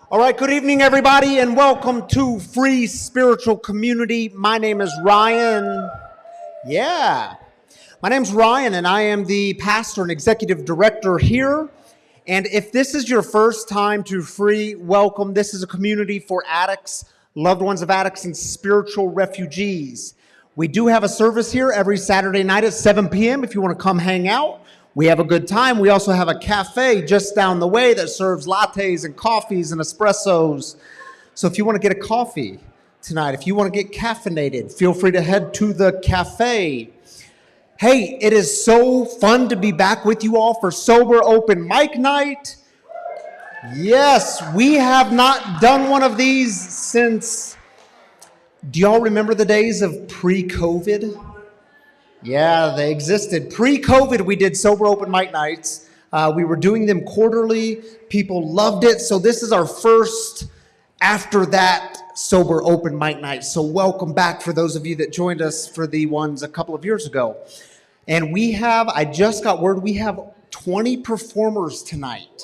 All right, good evening, everybody, and welcome to Free Spiritual Community. My name is Ryan. My name's Ryan, and I am the pastor and executive director here. And if this is your first time to Free, welcome. This is a community for addicts, loved ones of addicts, and spiritual refugees. We do have a service here every Saturday night at 7 p.m. if you want to come hang out. We have a good time. We also have a cafe just down the way that serves lattes and coffees and espressos. So if you want to get a coffee tonight, if you want to get caffeinated, feel free to head to the cafe. Hey, it is so fun to be back with you all for Sober Open Mic Night. Yes, we have not done one of these since, do y'all remember the days of pre-COVID? Yeah, they existed. Pre-COVID, we did Sober Open Mic Nights. We were doing them quarterly. People loved it. So this is our first after that Sober Open Mic Night. So welcome back for those of you that joined us for the ones a couple of years ago. And I just got word, we have 20 performers tonight.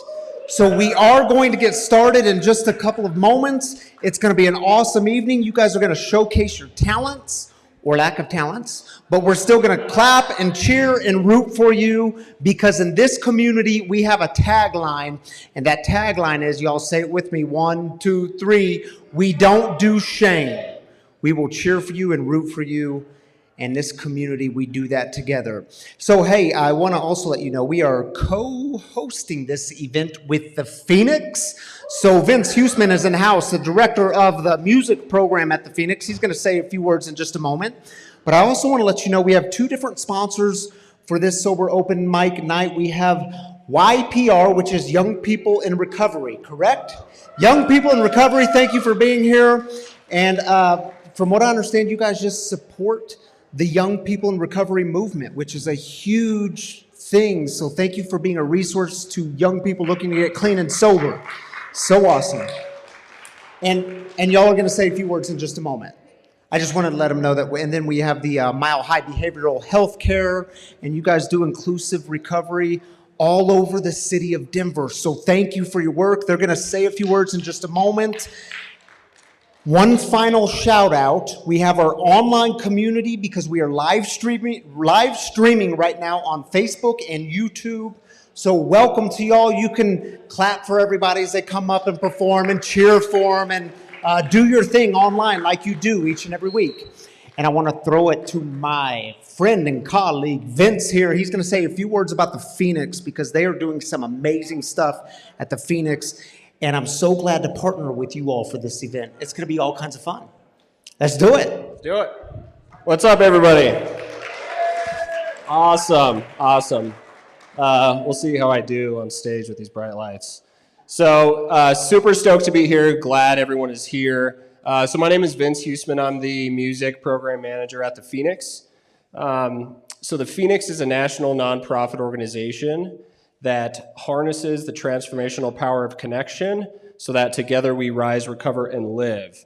So we are going to get started in just a couple of moments. It's going to be an awesome evening. You guys are going to showcase your talents or lack of talents, but we're still going to clap and cheer and root for you because in this community, we have a tagline, and that tagline is, y'all say it with me, 1, 2, 3, we don't do shame. We will cheer for you and root for you. In this community, we do that together. So, hey, I want to also let you know we are co-hosting this event with the Phoenix. So Vince Huseman is in the house, the director of the music program at the Phoenix. He's going to say a few words in just a moment. But I also want to let you know we have two different sponsors for this Sober Open Mic Night. We have YPR, which is Young People in Recovery, correct? Young People in Recovery, thank you for being here. And from what I understand, you guys just support the Young People in Recovery movement, which is a huge thing. So thank you for being a resource to young people looking to get clean and sober. So awesome. And y'all are going to say a few words in just a moment. I just wanted to let them know that. And then we have the Mile High Behavioral Health Care, and you guys do inclusive recovery all over the city of Denver. So thank you for your work. They're going to say a few words in just a moment. One final shout out. We have our online community because we are live streaming right now on Facebook and YouTube. So welcome to y'all. You can clap for everybody as they come up and perform and cheer for them and do your thing online like you do each and every week. And I want to throw it to my friend and colleague, Vince here. He's going to say a few words about the Phoenix because they are doing some amazing stuff at the Phoenix. And I'm so glad to partner with you all for this event. It's going to be all kinds of fun. Let's do it. Let's do it. What's up, everybody? Awesome. We'll see how I do on stage with these bright lights. So super stoked to be here. Glad everyone is here. So my name is Vince Huseman. I'm the music program manager at the Phoenix. So the Phoenix is a national nonprofit organization that harnesses the transformational power of connection so that together we rise, recover, and live.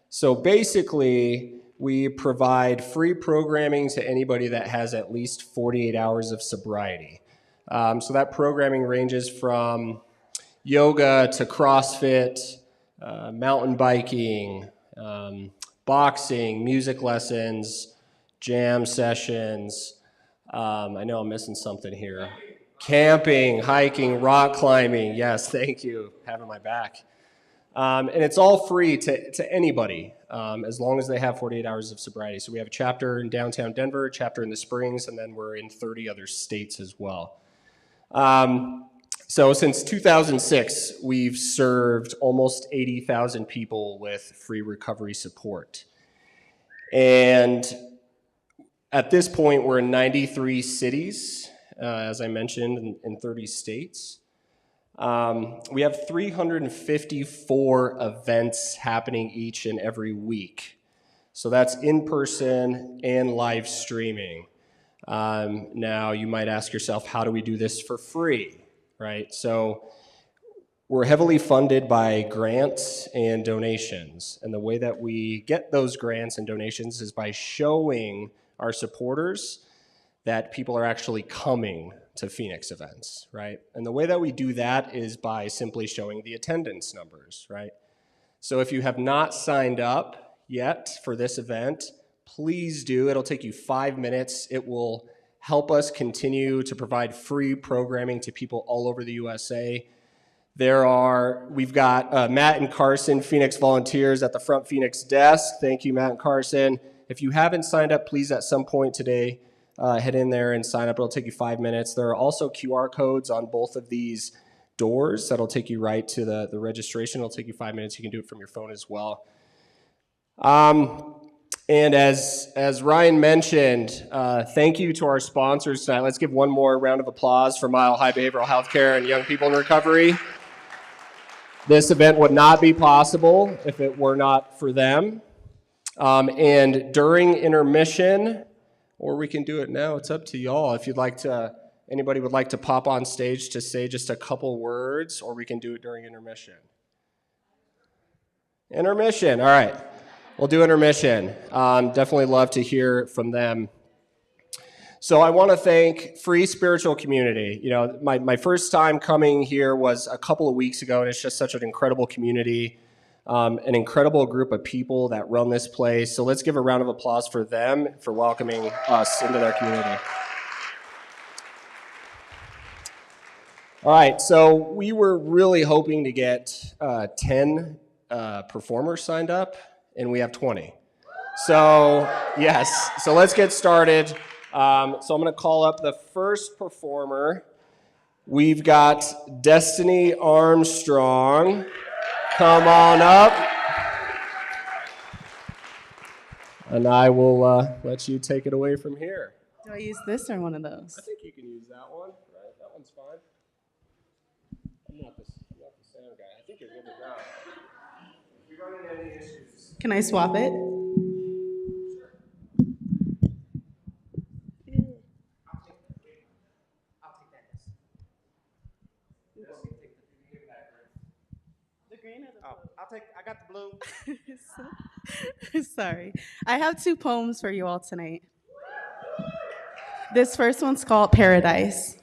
So basically, we provide free programming to anybody that has at least 48 hours of sobriety. So that programming ranges from yoga to CrossFit, mountain biking, boxing, music lessons, jam sessions. I know I'm missing something here. Camping, hiking, rock climbing. Yes, thank you, having my back. And it's all free to anybody, as long as they have 48 hours of sobriety. So we have a chapter in downtown Denver, a chapter in the Springs, and then we're in 30 other states as well. So since 2006, we've served almost 80,000 people with free recovery support. And at this point, we're in 93 cities. As I mentioned, in 30 states. We have 354 events happening each and every week. So that's in person and live streaming. Now, you might ask yourself, how do we do this for free, right? So we're heavily funded by grants and donations. And the way that we get those grants and donations is by showing our supporters that people are actually coming to Phoenix events, right? And the way that we do that is by simply showing the attendance numbers, right? So if you have not signed up yet for this event, please do. It'll take you 5 minutes. It will help us continue to provide free programming to people all over the USA. We've got Matt and Carson, Phoenix volunteers at the front Phoenix desk. Thank you, Matt and Carson. If you haven't signed up, please at some point today, head in there and sign up. It'll take you 5 minutes. There are also QR codes on both of these doors that'll take you right to the registration. It'll take you 5 minutes. You can do it from your phone as well. And as Ryan mentioned, thank you to our sponsors tonight. Let's give one more round of applause for Mile High Behavioral Health Care and Young People in Recovery. This event would not be possible if it were not for them. And during intermission, or we can do it now, it's up to y'all. If anybody would like to pop on stage to say just a couple words, or we can do it during intermission. Intermission, all right. We'll do intermission. Definitely love to hear from them. So I want to thank Free Spiritual Community. You know, my first time coming here was a couple of weeks ago, and it's just such an incredible community, an incredible group of people that run this place. So let's give a round of applause for them for welcoming us into their community. All right, so we were really hoping to get 10 performers signed up, and we have 20. So, yes, so let's get started. So I'm going to call up the first performer. We've got Destiny Armstrong. Come on up. And I will let you take it away from here. Do I use this or one of those? I think you can use that one, right? That one's fine. I'm not the sound guy. I think you're good to go. If you run into any issues. Can I swap it? I got the blue. Sorry. I have 2 poems for you all tonight. This first one's called Paradise.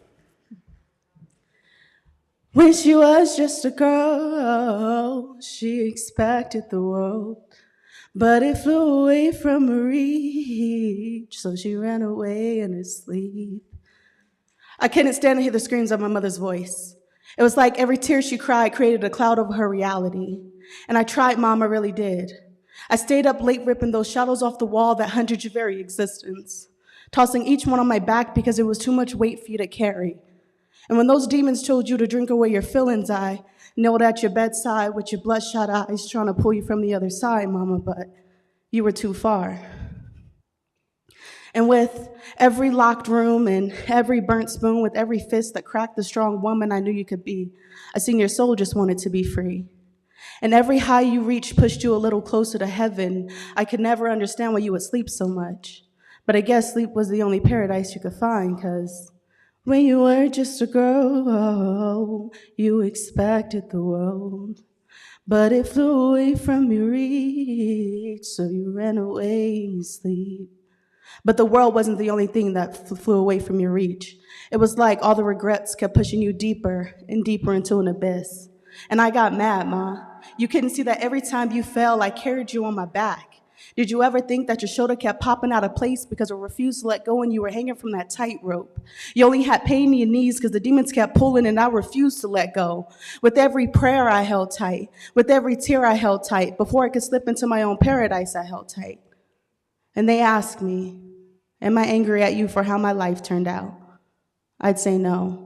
When she was just a girl, she expected the world, but it flew away from her reach, so she ran away in her sleep. I couldn't stand to hear the screams of my mother's voice. It was like every tear she cried created a cloud over her reality. And I tried, Mom, I really did. I stayed up late ripping those shadows off the wall that haunted your very existence, tossing each one on my back because it was too much weight for you to carry. And when those demons told you to drink away your feelings, I knelt at your bedside with your bloodshot eyes trying to pull you from the other side, Mama, but you were too far. And with every locked room and every burnt spoon, with every fist that cracked the strong woman I knew you could be, I seen your soul just wanted to be free. And every high you reached pushed you a little closer to heaven. I could never understand why you would sleep so much. But I guess sleep was the only paradise you could find, 'cause when you were just a girl, you expected the world. But it flew away from your reach, so you ran away in your sleep. But the world wasn't the only thing that flew away from your reach. It was like all the regrets kept pushing you deeper and deeper into an abyss. And I got mad, Ma. You couldn't see that every time you fell, I carried you on my back. Did you ever think that your shoulder kept popping out of place because it refused to let go and you were hanging from that tightrope? You only had pain in your knees because the demons kept pulling and I refused to let go. With every prayer I held tight. With every tear I held tight. Before I could slip into my own paradise, I held tight. And they asked me, am I angry at you for how my life turned out? I'd say no.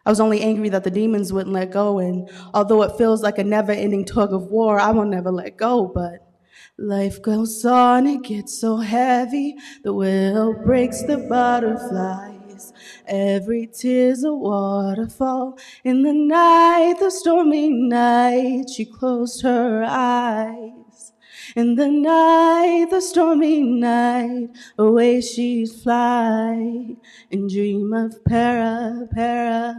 I was only angry that the demons wouldn't let go, and although it feels like a never-ending tug of war, I will never let go, but life goes on, it gets so heavy, the will breaks the butterflies. Every tear's a waterfall. In the night, the stormy night, she closed her eyes. In the night, the stormy night, away she'd fly and dream of paradise,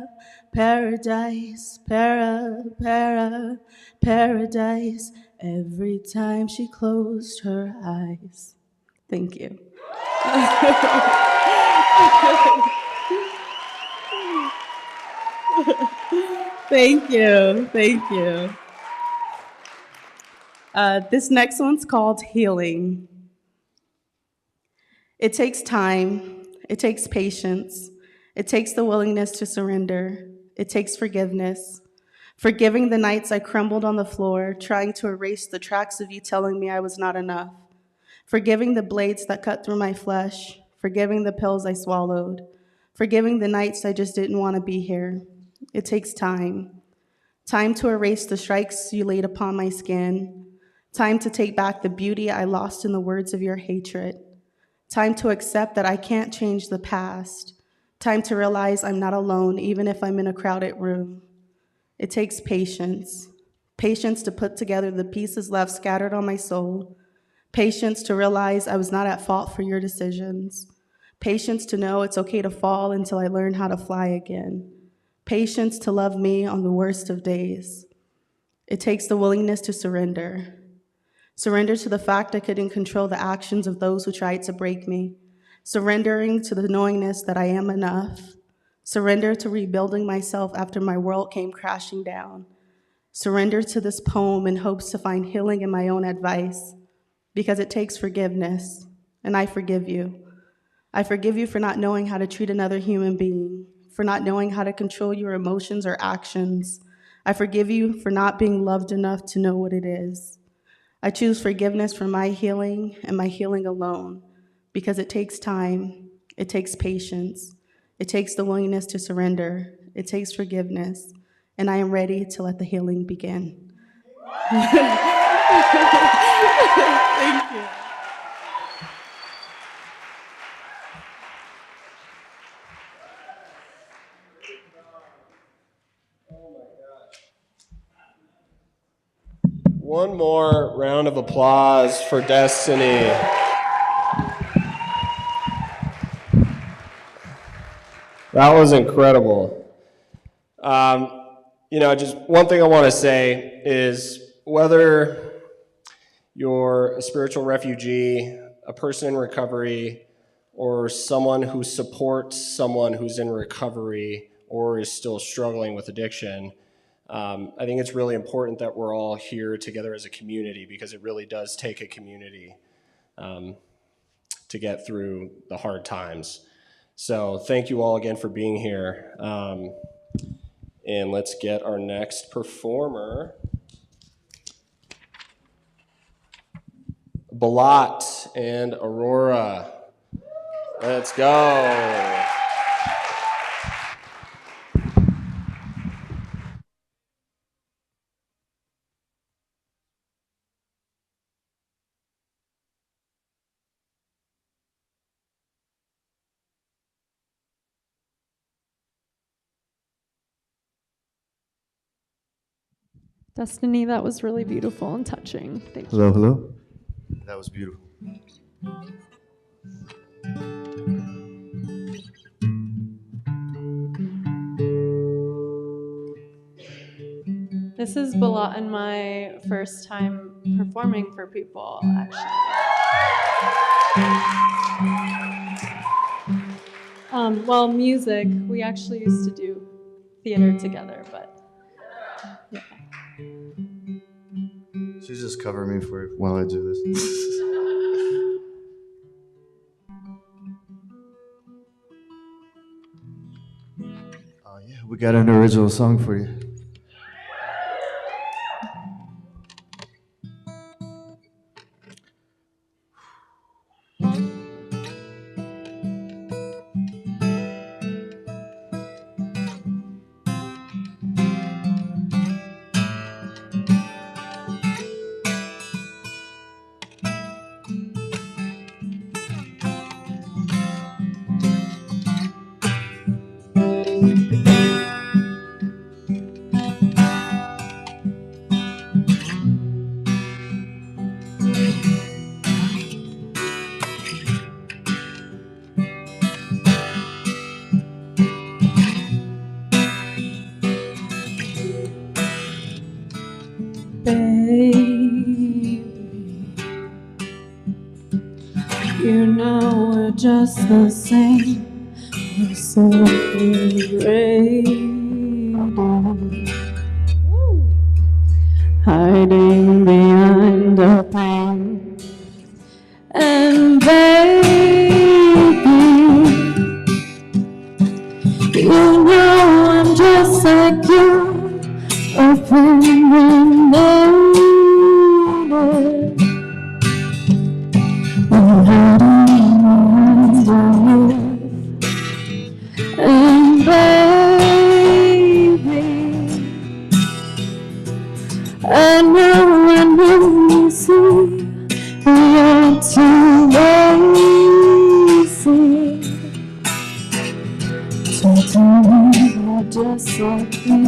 paradise, every time she closed her eyes. Thank you. Thank you. Thank you. This next one's called Healing. It takes time. It takes patience. It takes the willingness to surrender. It takes forgiveness. Forgiving the nights I crumbled on the floor, trying to erase the tracks of you telling me I was not enough. Forgiving the blades that cut through my flesh. Forgiving the pills I swallowed. Forgiving the nights I just didn't want to be here. It takes time. Time to erase the strikes you laid upon my skin. Time to take back the beauty I lost in the words of your hatred. Time to accept that I can't change the past. Time to realize I'm not alone, even if I'm in a crowded room. It takes patience. Patience to put together the pieces left scattered on my soul. Patience to realize I was not at fault for your decisions. Patience to know it's okay to fall until I learn how to fly again. Patience to love me on the worst of days. It takes the willingness to surrender. Surrender to the fact I couldn't control the actions of those who tried to break me. Surrendering to the knowingness that I am enough. Surrender to rebuilding myself after my world came crashing down. Surrender to this poem in hopes to find healing in my own advice, because it takes forgiveness, and I forgive you. I forgive you for not knowing how to treat another human being, for not knowing how to control your emotions or actions. I forgive you for not being loved enough to know what it is. I choose forgiveness for my healing and my healing alone, because it takes time, it takes patience, it takes the willingness to surrender, it takes forgiveness, and I am ready to let the healing begin. Thank you. One more round of applause for Destiny. That was incredible. Just one thing I want to say is whether you're a spiritual refugee, a person in recovery, or someone who supports someone who's in recovery or is still struggling with addiction, I think it's really important that we're all here together as a community, because it really does take a community to get through the hard times. So thank you all again for being here. And let's get our next performer. Balat and Aurora. Let's go. Destiny, that was really beautiful and touching. Thank you. Hello, hello. That was beautiful. This is Balat and my first time performing for people, actually. Music. We actually used to do theater together, but yeah. She's just covering me for while I do this. Yeah, we got an original song for you. Baby, you know we're just the same. hiding behind a pain. And baby, you know I'm just like you, open-minded. I'm hiding behind a roof. And baby, I know you see you're too lazy to me, just like me.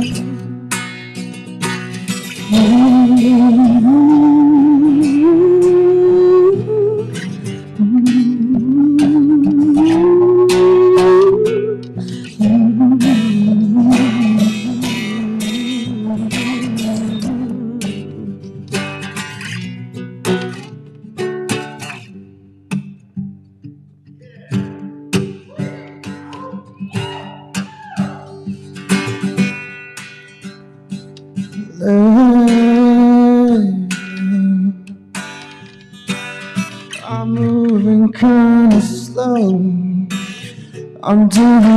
I'm moving kinda slow onto the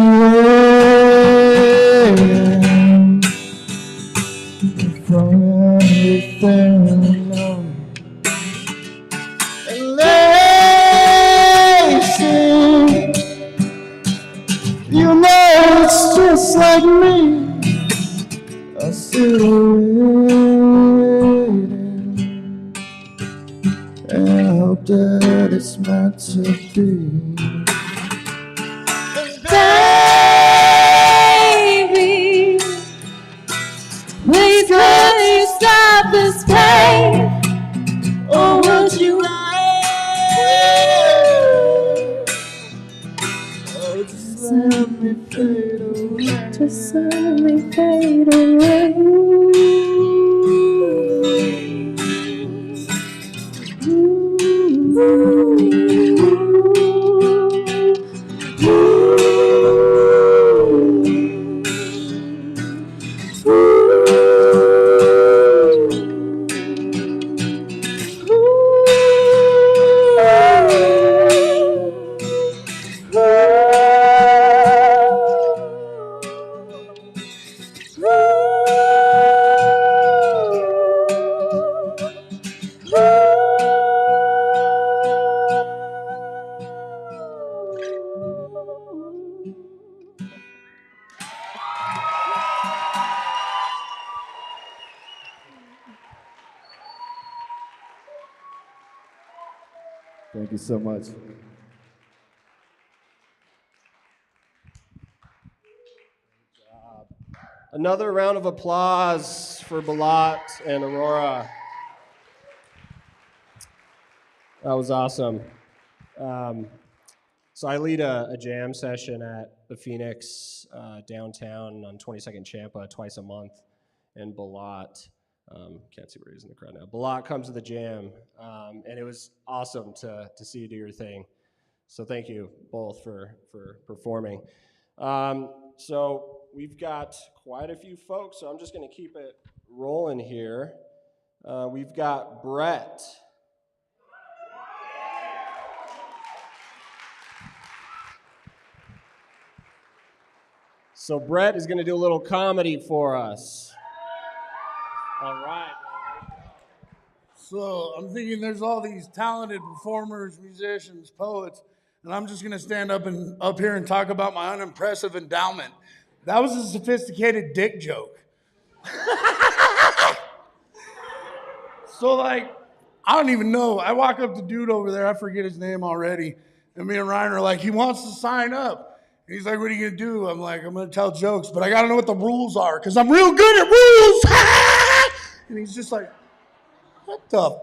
end from everything I know. And lazy, you know it's just like me. I sit waiting, and I hope that it's meant to be. Baby, please let me stop this pain. Or would you Just let me fade away. just let me fade away? Thank you so much. Another round of applause for Balat and Aurora. That was awesome. So I lead a jam session at the Phoenix downtown on 22nd Champa twice a month, and Balat, can't see where he's in the crowd now. Balat comes to the jam, and it was awesome to see you do your thing. So thank you both for performing. So we've got quite a few folks, so I'm just going to keep it rolling here. We've got Brett. So Brett is going to do a little comedy for us. All right. So I'm thinking there's all these talented performers, musicians, poets, and I'm just gonna stand up here and talk about my unimpressive endowment. That was a sophisticated dick joke. So like, I don't even know. I walk up to dude over there, I forget his name already, and me and Ryan are like, he wants to sign up. And he's like, what are you gonna do? I'm like, I'm gonna tell jokes, but I gotta know what the rules are, because I'm real good at rules. And he's just like, what the?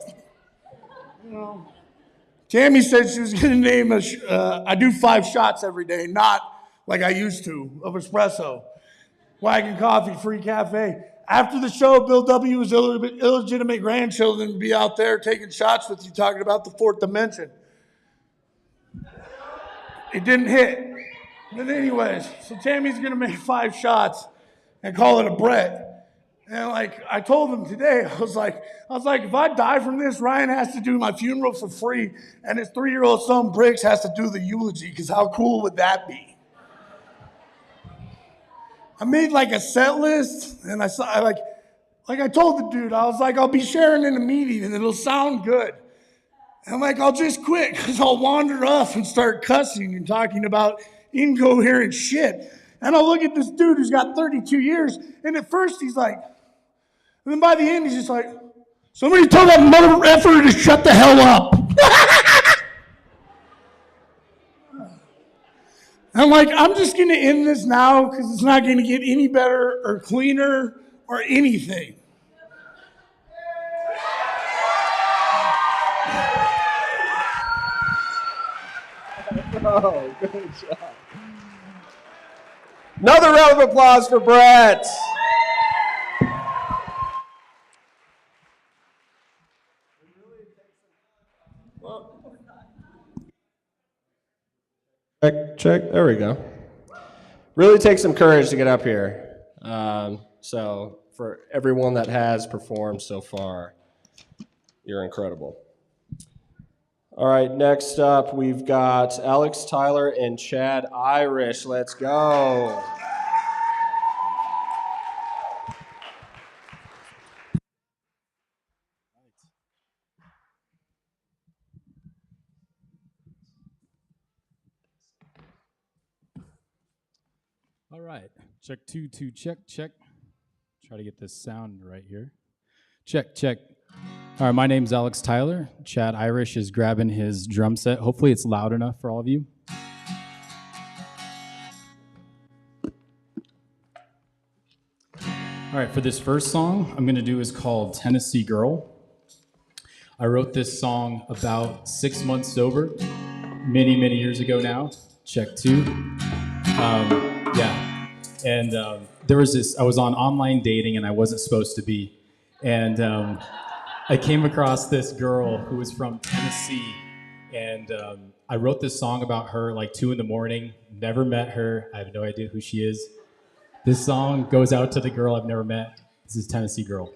You know. Tammy said she was going to name I do 5 shots every day, not like I used to, of espresso. Wagon coffee, free cafe. After the show, Bill W.'s illegitimate grandchildren would be out there taking shots with you, talking about the 4th dimension. It didn't hit. But anyways, so Tammy's gonna make 5 shots and call it a Brett. And like I told him today, I was like, if I die from this, Ryan has to do my funeral for free, and his 3-year-old son Briggs has to do the eulogy, because how cool would that be? I made like a set list, and I told the dude, I was like, I'll be sharing in a meeting, and it'll sound good. And I'm like, I'll just quit, because I'll wander off and start cussing and talking about incoherent shit. And I'll look at this dude who's got 32 years, and at first he's like, and then by the end he's just like, somebody tell that mother effer to shut the hell up. I'm like, I'm just gonna end this now, because it's not gonna get any better or cleaner or anything. Oh, good job. Another round of applause for Brett. Check. There we go. Really takes some courage to get up here. So for everyone that has performed so far, you're incredible. All right, next up, we've got Alex Tyler and Chad Irish. Let's go. All right, check 2, 2, check. Try to get this sound right here. Check. All right, my name's Alex Tyler. Chad Irish is grabbing his drum set. Hopefully it's loud enough for all of you. All right, for this first song I'm gonna do is called Tennessee Girl. I wrote this song about 6 months sober, many years ago now. Check 2. And there was this, I was on online dating and I wasn't supposed to be. And I came across this girl who was from Tennessee. And I wrote this song about her like 2 a.m, never met her. I have no idea who she is. This song goes out to the girl I've never met. This is Tennessee Girl.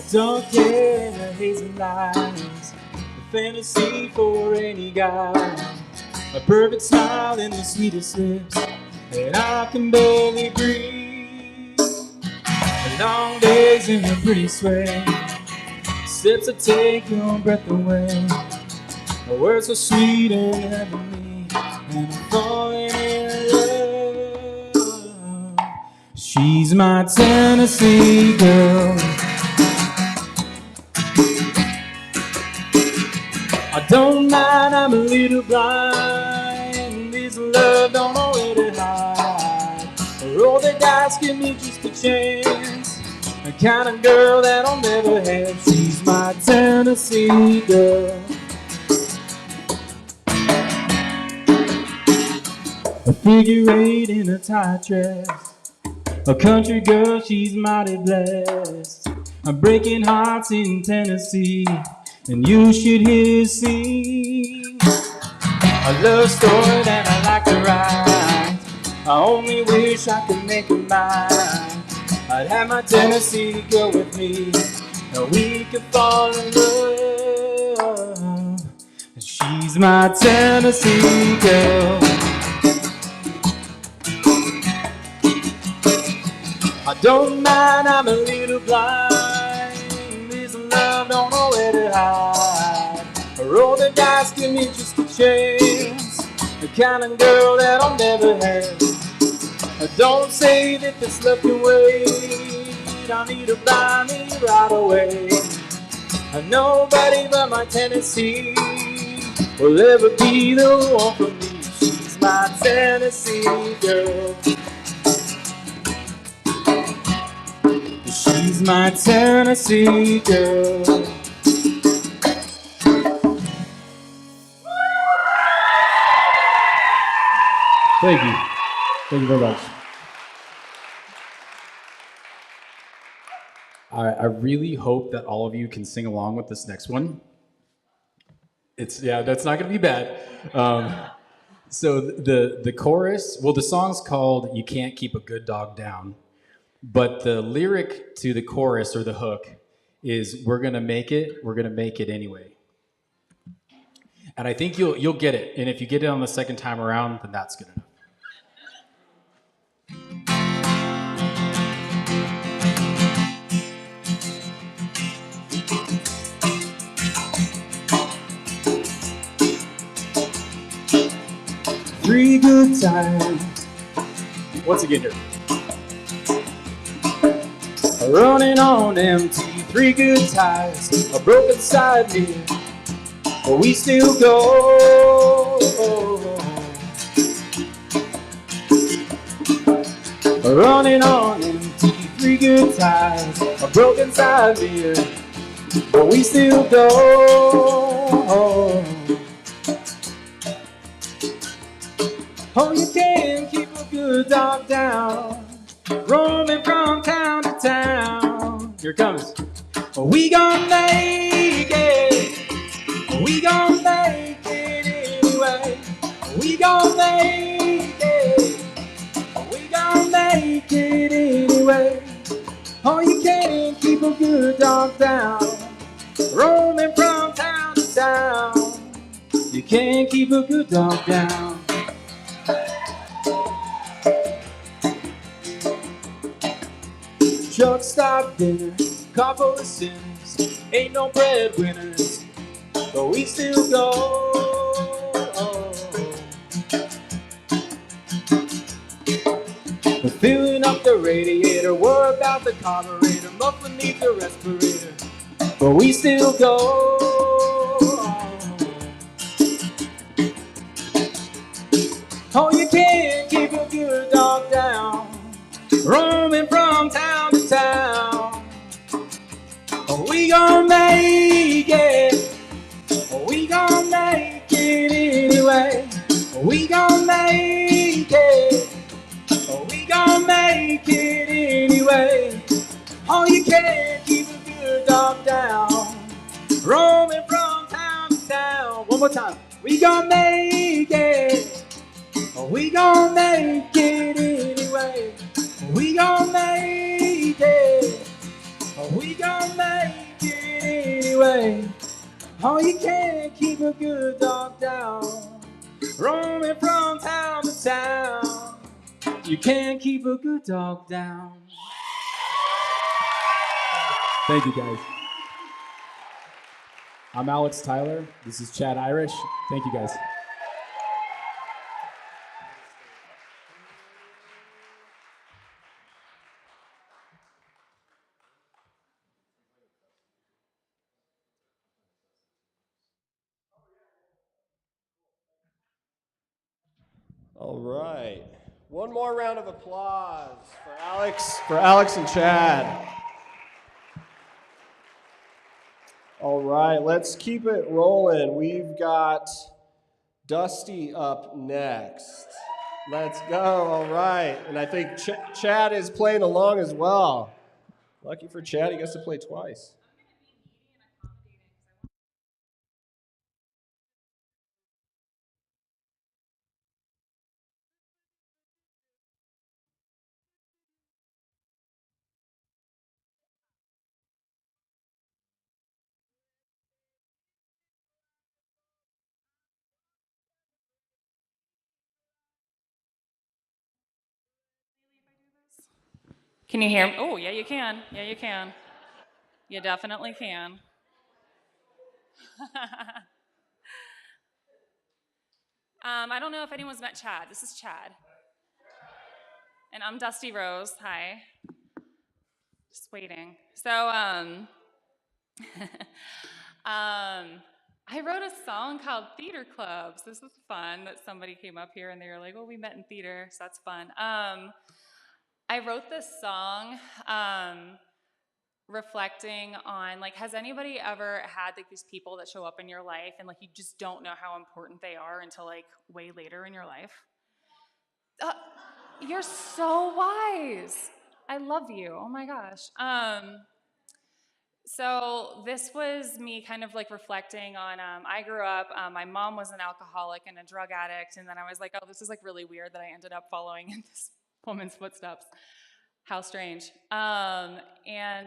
Don't care the hazy lines, a fantasy for any guy, a perfect smile and the sweetest lips, and I can barely breathe. Long days in your pretty sway, steps that take your breath away, a word so sweet and heavenly, and I'm falling in love. She's my Tennessee girl. I don't mind, I'm a little blind. This love don't know where to hide. Roll the dice, give me just a chance. The kind of girl that I'll never have. She's my Tennessee girl. A figure 8 in a tight dress. A country girl, she's mighty blessed. I'm breaking hearts in Tennessee, and you should hear her sing a love story that I like to write. I only wish I could make her mine. I'd have my Tennessee girl with me, and we could fall in love. She's my Tennessee girl. I don't mind, I'm a little blind. This love don't know where to hide. I roll the dice, give me just a chance. The kind of girl that I'll never have. Don't say that this love can wait. I need to buy me right away. Nobody but my Tennessee will ever be the one for me. She's my Tennessee girl. She's my Tennessee girl. Thank you. Thank you very much. I really hope that all of you can sing along with this next one. That's not going to be bad. So the chorus, well, the song's called "You Can't Keep a Good Dog Down," but the lyric to the chorus or the hook is "We're gonna make it anyway." And I think you'll get it. And if you get it on the second time around, then that's good enough. Three good times. Once again here. Running on empty, three good tires, a broken side mirror, but we still go. Running on empty, three good tires, a broken side mirror, but we still go. Oh, you can't keep a good dog down, roaming from town to town. Here it comes. We gon' make it. We gon' make it anyway. We gon' make it. We gon' make it anyway. Oh, you can't keep a good dog down, roaming from town to town. You can't keep a good dog down. Truck stop dinner, couple of sinners, ain't no breadwinners, but we still go. We're filling up the radiator, we're about the carburetor, muffled beneath the respirator, but we still go. Oh, you can't keep a good dog down, roaming from town to town. Oh, we gon' make it. Oh, we gon' make it anyway. Oh, we gon' make it. Oh, we gon' make it anyway. Oh, you can't keep a good dog down, roaming from town to town. One more time. We gon' make it. Oh, we gon' make it anyway. We gon' make it. Oh, we gon' make it anyway. Oh, you can't keep a good dog down, roaming from town to town. You can't keep a good dog down. Thank you, guys. I'm Alex Tyler. This is Chad Irish. Thank you, guys. All right. One more round of applause for Alex and Chad. All right, let's keep it rolling. We've got Dusty up next. Let's go. All right. And I think Chad is playing along as well. Lucky for Chad, he gets to play twice. Can you hear me? Oh, yeah, you can. Yeah, you can. You definitely can. I don't know if anyone's met Chad. This is Chad. And I'm Dusty Rose. Hi. Just waiting. So, I wrote a song called Theater Clubs. This is fun that somebody came up here and they were like, well, we met in theater, so that's fun. I wrote this song reflecting on, like, has anybody ever had like these people that show up in your life and like you just don't know how important they are until like way later in your life? You're so wise. I love you. Oh my gosh. So this was me kind of like reflecting on, I grew up, my mom was an alcoholic and a drug addict, and then I was like, oh, this is like really weird that I ended up following in this woman's footsteps. How strange. And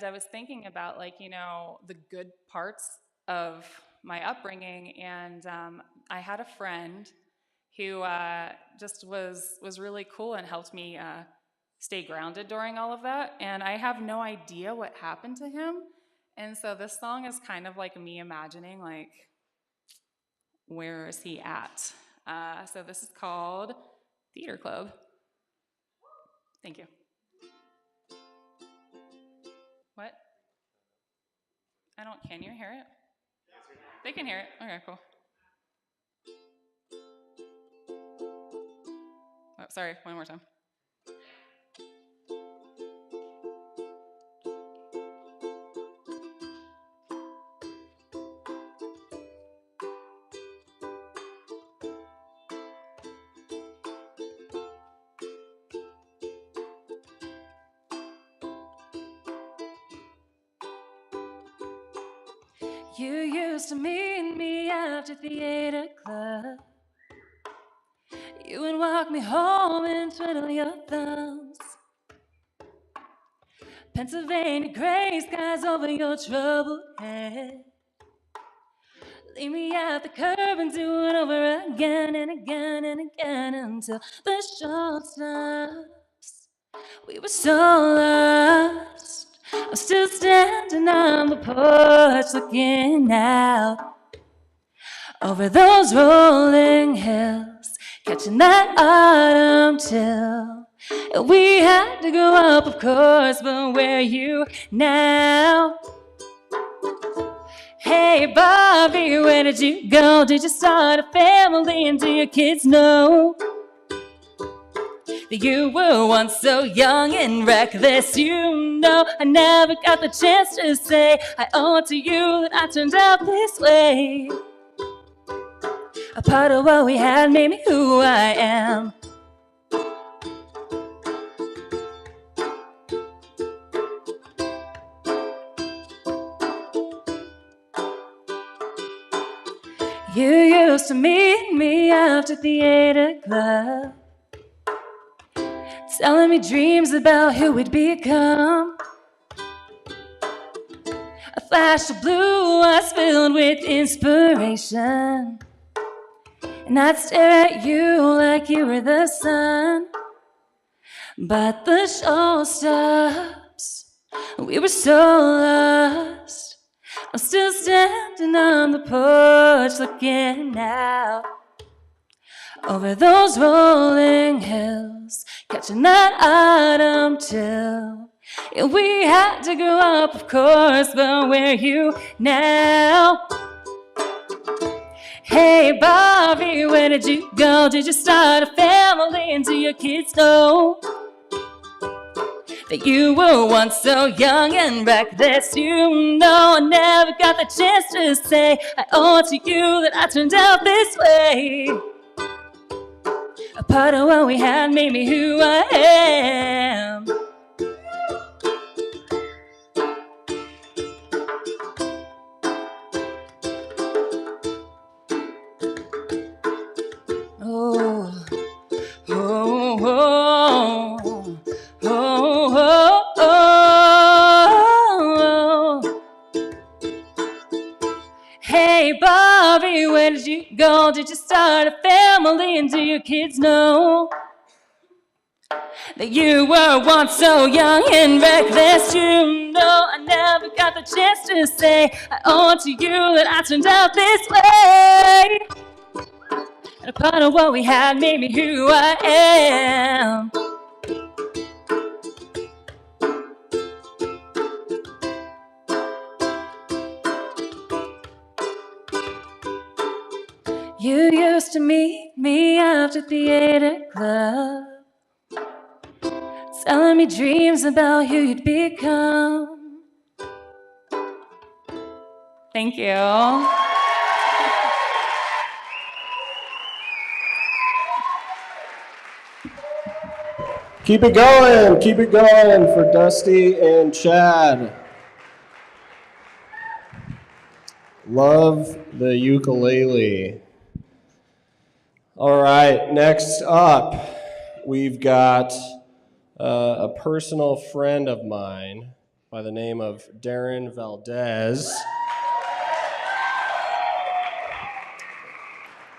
I was thinking about like, the good parts of my upbringing, and I had a friend who just was really cool and helped me stay grounded during all of that, and I have no idea what happened to him. And so this song is kind of like me imagining, like, where is he at? So this is called Theater Club. Thank you. What? Can you hear it? They can hear it. Okay, cool. Oh, sorry, one more time. You used to meet me after theater club. You would walk me home and twiddle your thumbs. Pennsylvania gray skies over your troubled head. Leave me at the curb and do it over again and again and again until the show stops. We were so lost. I'm still standing on the porch looking out over those rolling hills, catching that autumn chill. And we had to go up, of course, but where are you now? Hey, Bobby, where did you go? Did you start a family and do your kids know that you were once so young and reckless? You know, I never got the chance to say I owe it to you that I turned out this way. A part of what we had made me who I am. You used to meet me after theater club, telling me dreams about who we'd become. A flash of blue eyes filled with inspiration, and I'd stare at you like you were the sun. But the show stops. We were so lost. I'm still standing on the porch looking out over those rolling hills, catching that autumn chill. And we had to grow up, of course, but where are you now? Hey, Bobby, where did you go? Did you start a family and do your kids know that you were once so young and reckless? You know, I never got the chance to say I owe it to you that I turned out this way. A part of what we had made me who I am. Oh, oh, oh, oh, oh, oh. Hey, Bobby, where did you go? Did you start a family and do your kids know that you were once so young and reckless? You know, I never got the chance to say I owe it to you that I turned out this way. And a part of what we had made me who I am. You used to meet me after theater club, telling me dreams about who you'd become. Thank you. Keep it going for Dusty and Chad. Love the ukulele. All right, next up, we've got a personal friend of mine by the name of Daren Valdez.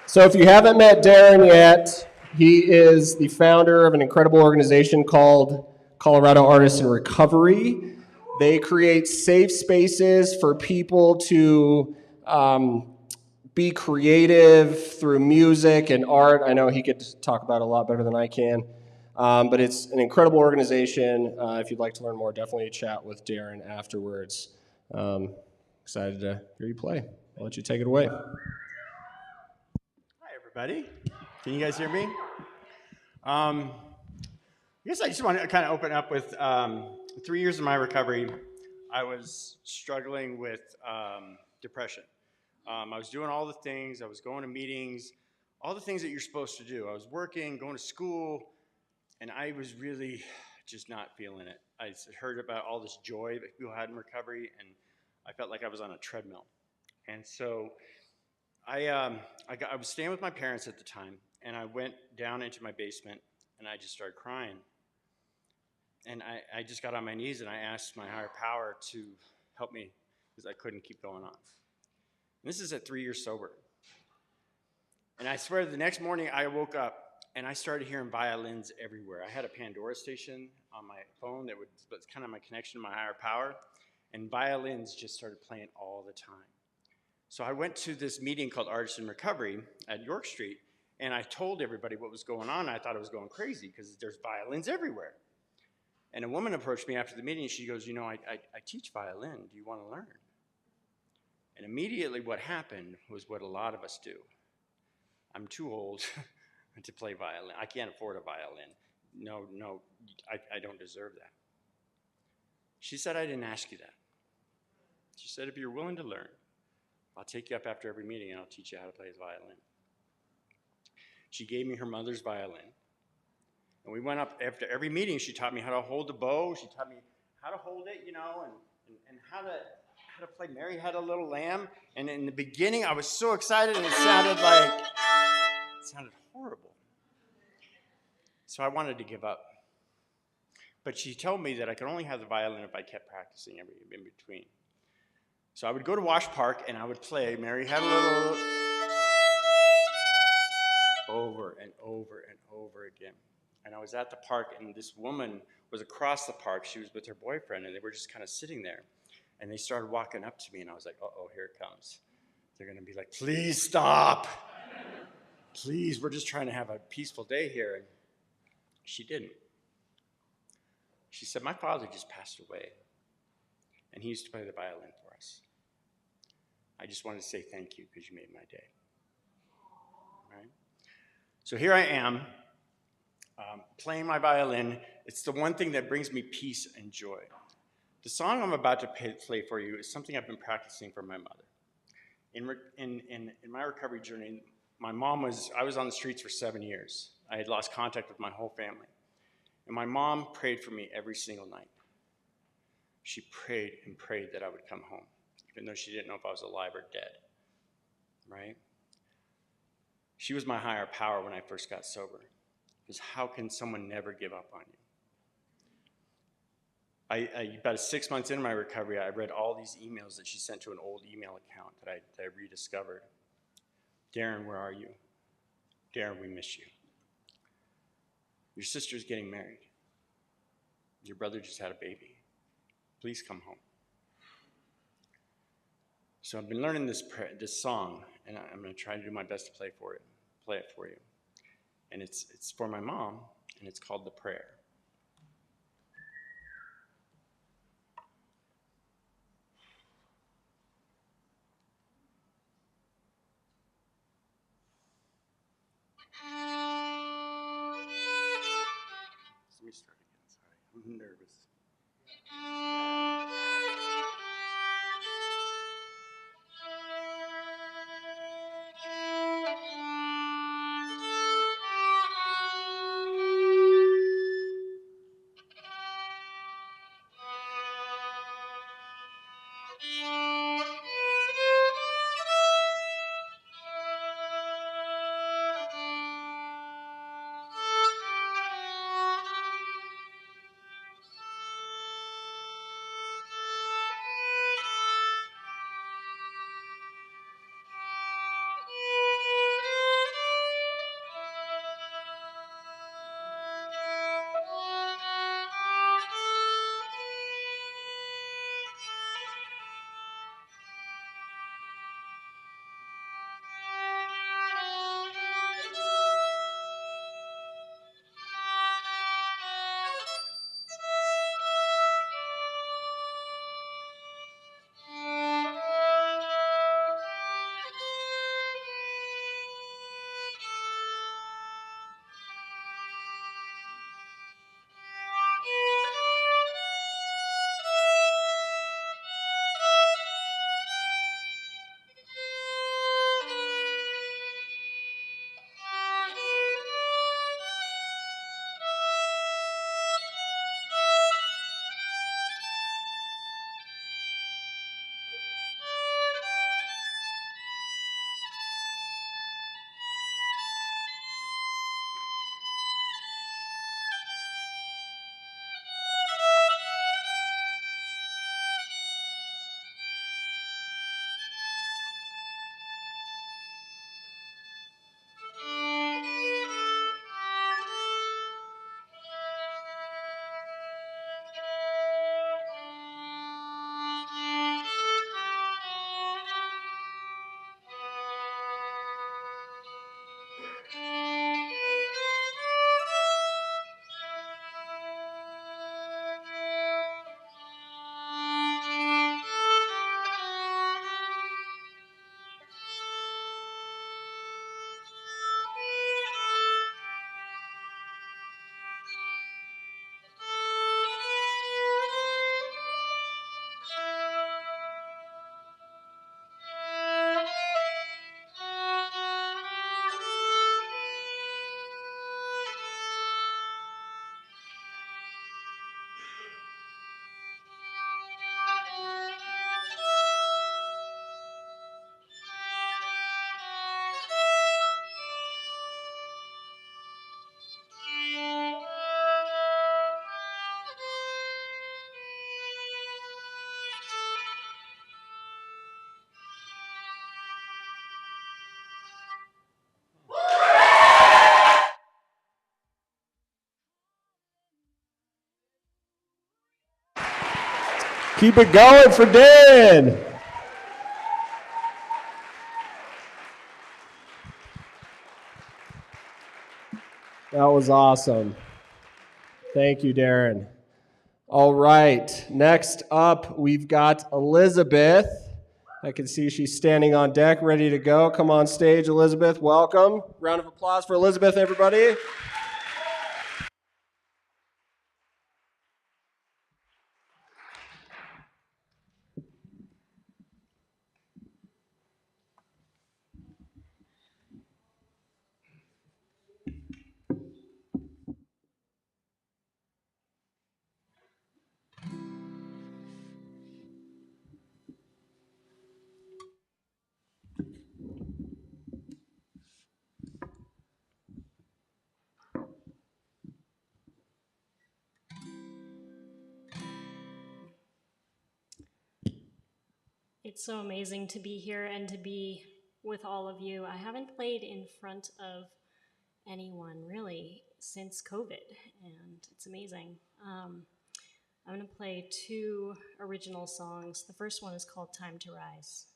So if you haven't met Daren yet, he is the founder of an incredible organization called Colorado Artists in Recovery. They create safe spaces for people to be creative through music and art. I know he could talk about it a lot better than I can. But it's an incredible organization. If you'd like to learn more, definitely chat with Daren afterwards. Excited to hear you play. I'll let you take it away. Hi, everybody. Can you guys hear me? I guess I just want to kind of open up with 3 years of my recovery. I was struggling with depression. I was doing all the things. I was going to meetings, all the things that you're supposed to do. I was working, going to school, and I was really just not feeling it. I heard about all this joy that people had in recovery, and I felt like I was on a treadmill. And so I was staying with my parents at the time, and I went down into my basement, and I just started crying. And I just got on my knees, and I asked my higher power to help me because I couldn't keep going on. And this is at 3 years sober. And I swear the next morning I woke up, and I started hearing violins everywhere. I had a Pandora station on my phone that was kind of my connection to my higher power, and violins just started playing all the time. So I went to this meeting called Artists in Recovery at York Street, and I told everybody what was going on. I thought I was going crazy because there's violins everywhere. And a woman approached me after the meeting, and she goes, you know, I teach violin. Do you want to learn? And immediately what happened was what a lot of us do. I'm too old to play violin. I can't afford a violin. No, I don't deserve that. She said, I didn't ask you that. She said, if you're willing to learn, I'll take you up after every meeting and I'll teach you how to play the violin. She gave me her mother's violin. And we went up after every meeting. She taught me how to hold the bow. She taught me how to hold it, you know, and how to play Mary Had a Little Lamb. And in the beginning, I was so excited, and it sounded horrible. So I wanted to give up. But she told me that I could only have the violin if I kept practicing in between. So I would go to Wash Park, and I would play Mary Had a Little over and over and over again. And I was at the park, and this woman was across the park. She was with her boyfriend, and they were just kind of sitting there. And they started walking up to me, and I was like, uh-oh, here it comes. They're going to be like, please stop. Please, we're just trying to have a peaceful day here. And she didn't. She said, my father just passed away, and he used to play the violin for us. I just wanted to say thank you because you made my day. Right? So here I am, playing my violin. It's the one thing that brings me peace and joy. The song I'm about to play for you is something I've been practicing for my mother. In my recovery journey, I was on the streets for 7 years. I had lost contact with my whole family. And my mom prayed for me every single night. She prayed and prayed that I would come home, even though she didn't know if I was alive or dead, right? She was my higher power when I first got sober. Because how can someone never give up on you? About 6 months into my recovery, I read all these emails that she sent to an old email account that I rediscovered. Daren, where are you? Daren, we miss you. Your sister's getting married. Your brother just had a baby. Please come home. So I've been learning this song, and I'm going to try to do my best to play it for you. And it's for my mom, and it's called The Prayer. Let me start again. Sorry, I'm nervous. Keep it going for Daren. That was awesome. Thank you, Daren. All right, next up, we've got Elizabeth. I can see she's standing on deck, ready to go. Come on stage, Elizabeth. Welcome. Round of applause for Elizabeth, everybody. It's so amazing to be here and to be with all of you. I haven't played in front of anyone really since COVID, and it's amazing. I'm going to play two original songs. The first one is called Time to Rise.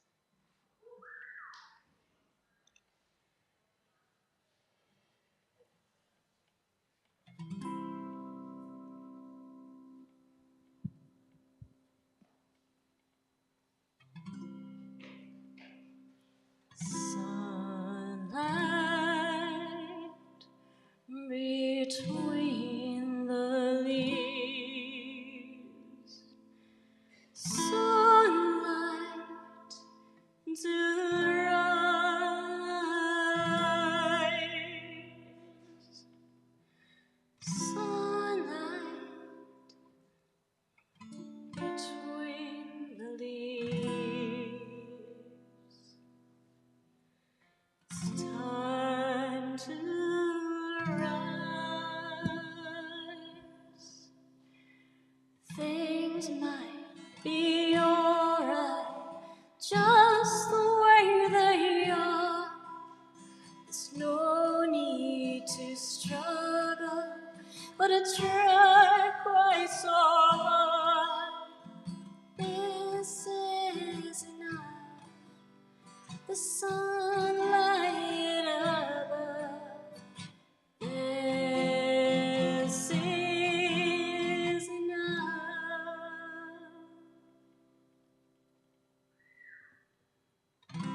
Sunlight between the leaves, sunlight to rise, sunlight between the leaves. It's time to rise. Things might be alright, just the way they are. There's no need to struggle, but to try quite so hard. This is enough. The sunlight above. This is enough.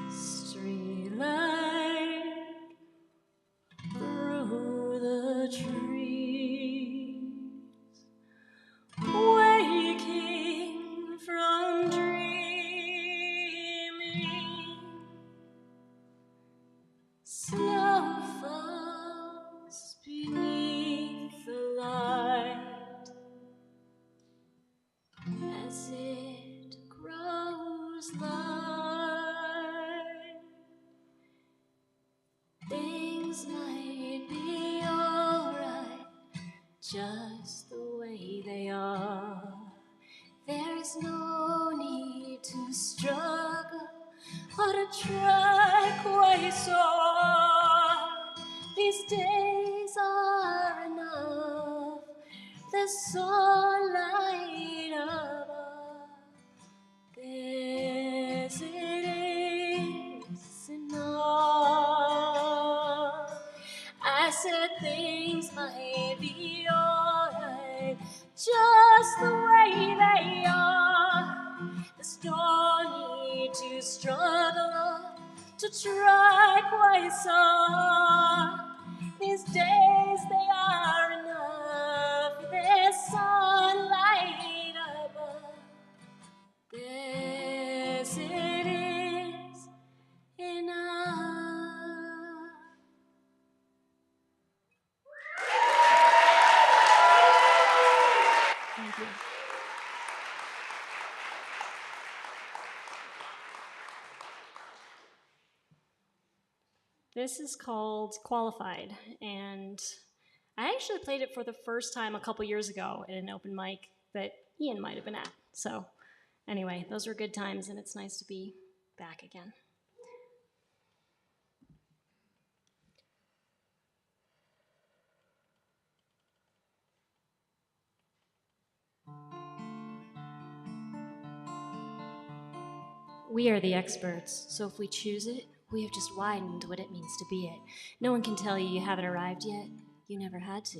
Street light through the trees, waking from dreaming. Snow falls beneath the light as it grows light. Things might be alright, just the way they are. There is no need to struggle or to try quite so hard. These days are enough. There's sunlight above. This it is enough. I said things might be alright, just the way they are. There's no need to struggle, to try quite so hard. These days they are enough. There's sunlight above. Yes, it is enough. Thank you. This is called Qualified, and I actually played it for the first time a couple years ago at an open mic that Ian might have been at. So anyway, those were good times, and it's nice to be back again. We are the experts, so if we choose it, we have just widened what it means to be it. No one can tell you you haven't arrived yet. You never had to.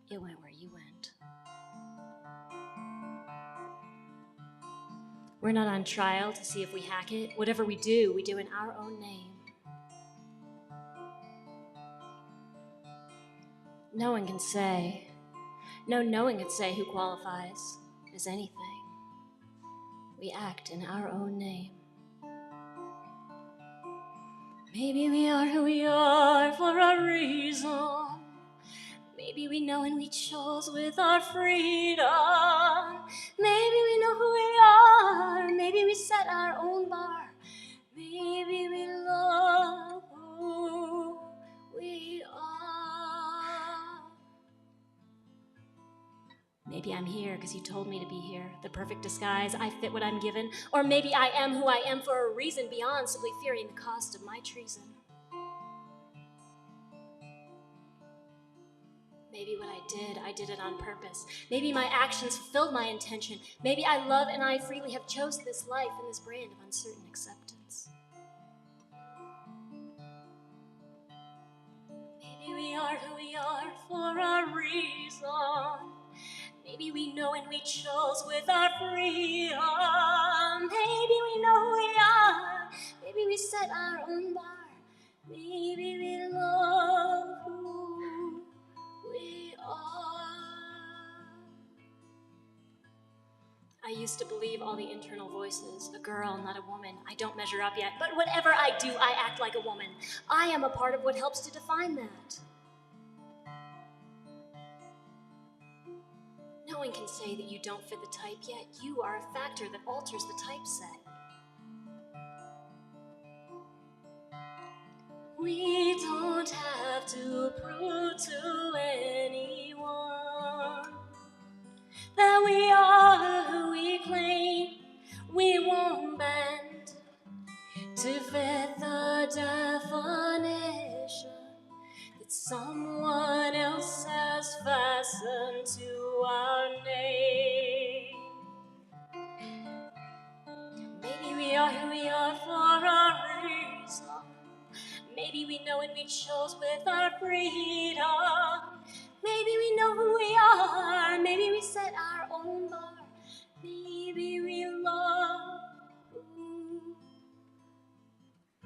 It went where you went. We're not on trial to see if we hack it. Whatever we do in our own name. No one can say, no one can say who qualifies as anything. We act in our own name. Maybe we are who we are for a reason. Maybe we know and we chose with our freedom. Maybe we know who we are. Maybe we set our own bar. Maybe we love who we are. Maybe I'm here because you told me to be here. The perfect disguise, I fit what I'm given. Or maybe I am who I am for a reason beyond simply fearing the cost of my treason. Maybe what I did it on purpose. Maybe my actions fulfilled my intention. Maybe I love and I freely have chosen this life and this brand of uncertain acceptance. Maybe we are who we are for a reason. Maybe we know and we chose with our freedom. Maybe we know who we are. Maybe we set our own bar. Maybe we love who we are. I used to believe all the internal voices, a girl, not a woman. I don't measure up yet, but whatever I do, I act like a woman. I am a part of what helps to define that. No one can say that you don't fit the type, yet you are a factor that alters the typeset. We don't have to prove to anyone that we are who we claim. We won't bend to fit the definition that someone else has fastened to our name. Maybe we are who we are for a reason. Maybe we know and we chose with our freedom. Maybe we know who we are. Maybe we set our own bar. Maybe we love who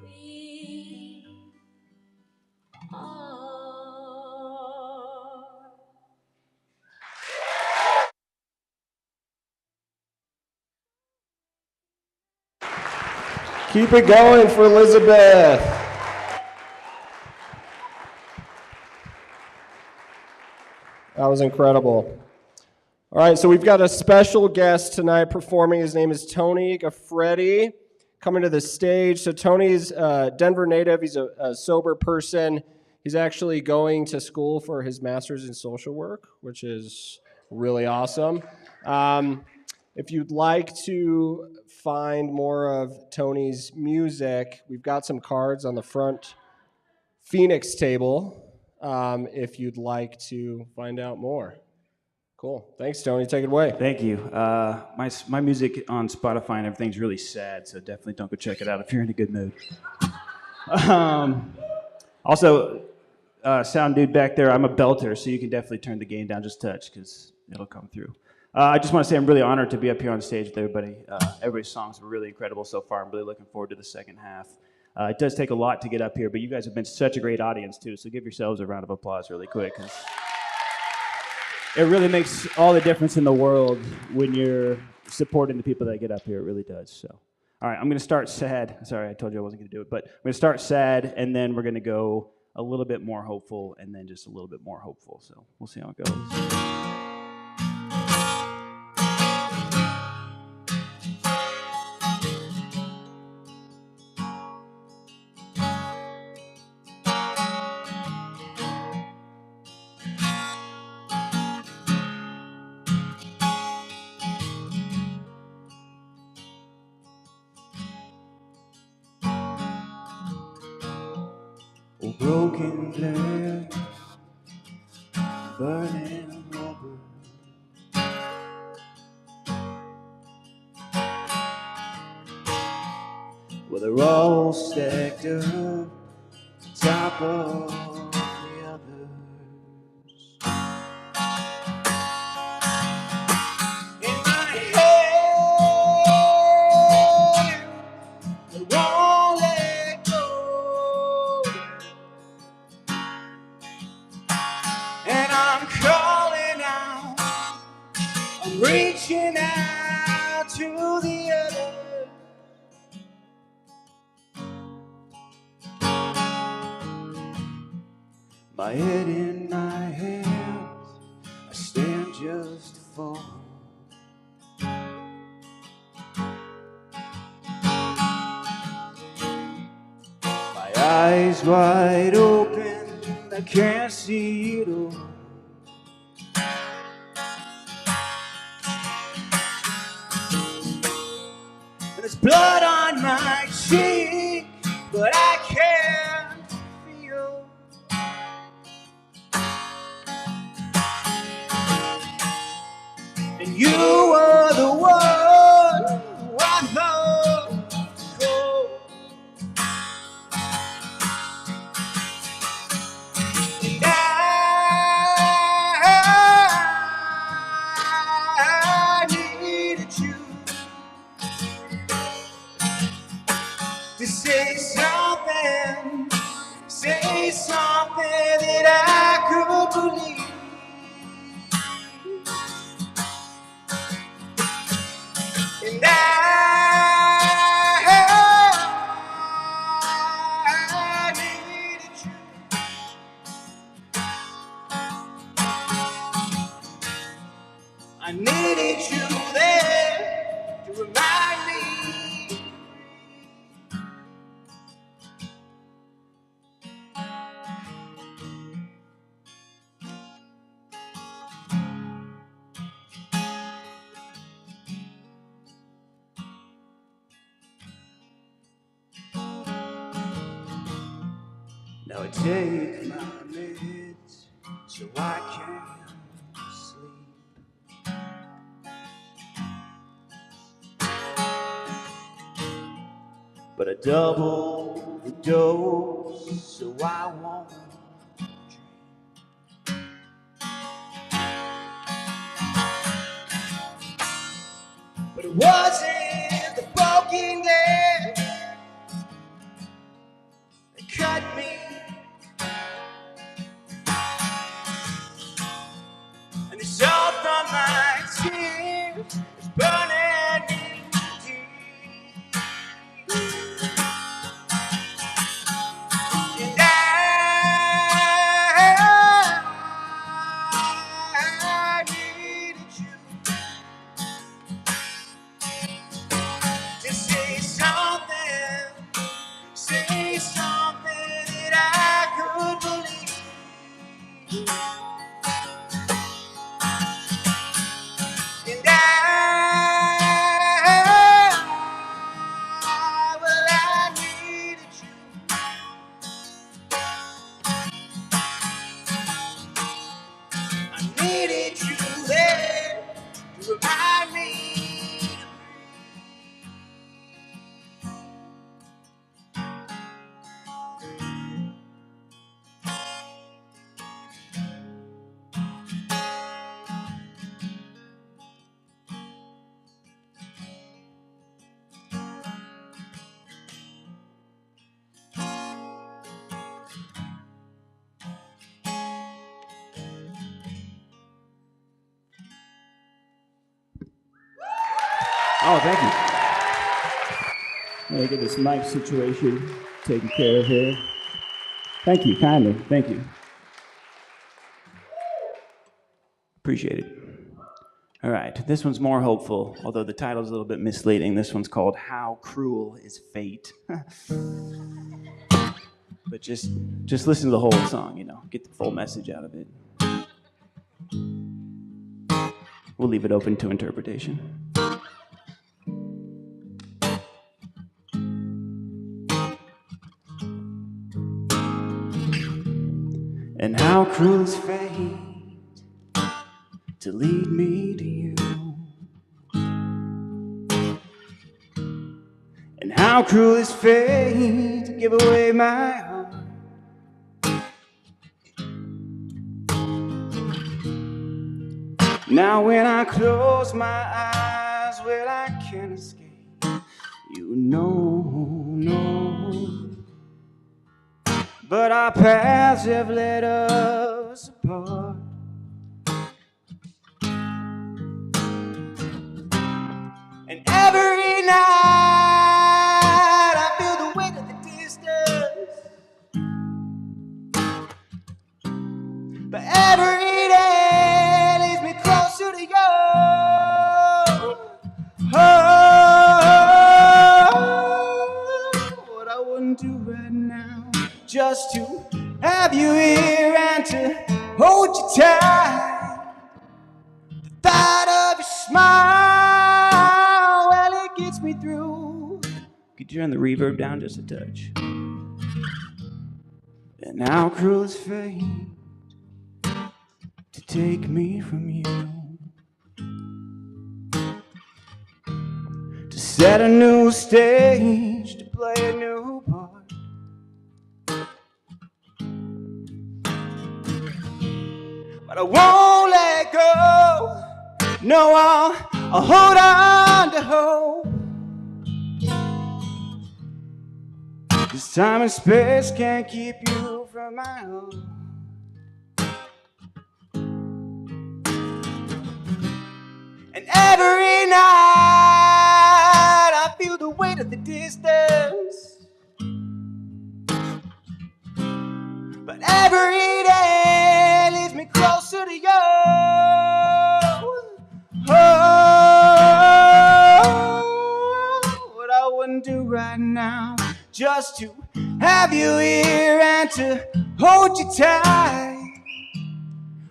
we are. Keep it going for Elizabeth. That was incredible. All right, so we've got a special guest tonight performing. His name is Tony Gaffretti, coming to the stage. So Tony's a Denver native. He's a sober person. He's actually going to school for his master's in social work, which is really awesome. If you'd like to find more of Tony's music, we've got some cards on the front Phoenix table if you'd like to find out more. Cool. Thanks, Tony. Take it away. Thank you. My music on Spotify and everything's really sad, so definitely don't go check it out if you're in a good mood. Also, sound dude back there, I'm a belter, so you can definitely turn the gain down just a touch because it'll come through. I just want to say I'm really honored to be up here on stage with everybody. Everybody's songs were really incredible so far. I'm really looking forward to the second half. It does take a lot to get up here, but you guys have been such a great audience too, so give yourselves a round of applause really quick. Cause it really makes all the difference in the world when you're supporting the people that get up here. It really does. So, all right, I'm going to start sad. Sorry, I told you I wasn't going to do it, but I'm going to start sad, and then we're going to go a little bit more hopeful, and then just a little bit more hopeful. So we'll see how it goes. Broken glass, burning rubber. they're all stacked up top of the others. In my head, I won't let go, and I'm calling out, I'm reaching out to the others. My head in my hands, I stand just to fall. My eyes wide open, I can't see it all. And there's blood on my cheek, but I can't feel. And you were the one who I thought cold. And I needed you to say something that I could believe. And I needed you. I needed you there to remind me. Now I take my meds so I can sleep. But I double the dose so I won't dream. But it wasn't the broken glass that cut me. And the salt from my tears is burning me deep. And I needed you to say something that I could believe. And well, I needed you. I needed you there to remind me. Oh, thank you. Let me get this mic situation taken care of here. Thank you, kindly. Thank you. Appreciate it. All right, this one's more hopeful, although the title's a little bit misleading. This one's called How Cruel is Fate. But just listen to the whole song, get the full message out of it. We'll leave it open to interpretation. And how cruel is fate to lead me to you. And how how cruel is fate to give away my heart. Now when I close my eyes, well, I can't escape. You know. But our paths have led us apart. And every night I feel the weight of the distance. But every day leads me closer to you. Oh, what I wouldn't do right now just to have you here and to hold you tight. The thought of your smile, well, it gets me through. Could you turn the reverb down just a touch? And how cruel is fate to take me from you, to set a new stage, to play a new part. But I won't let go. No, I'll hold on to hope. This time and space can't keep you from my home. And every night I feel the weight of the distance. But every day leads me closer to you. Oh, what I wouldn't do right now just to have you here and to hold you tight.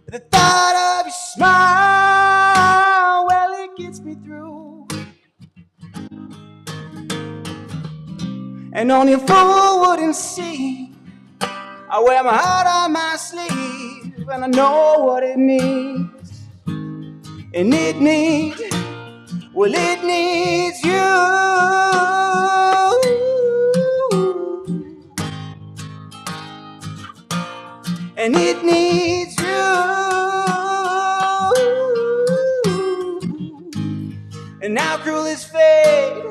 But the thought of your smile, well, it gets me through. And only a fool wouldn't see I wear my heart on my sleeve, and I know what it needs. And it needs, well, it needs you. And it needs you. And how cruel is fate.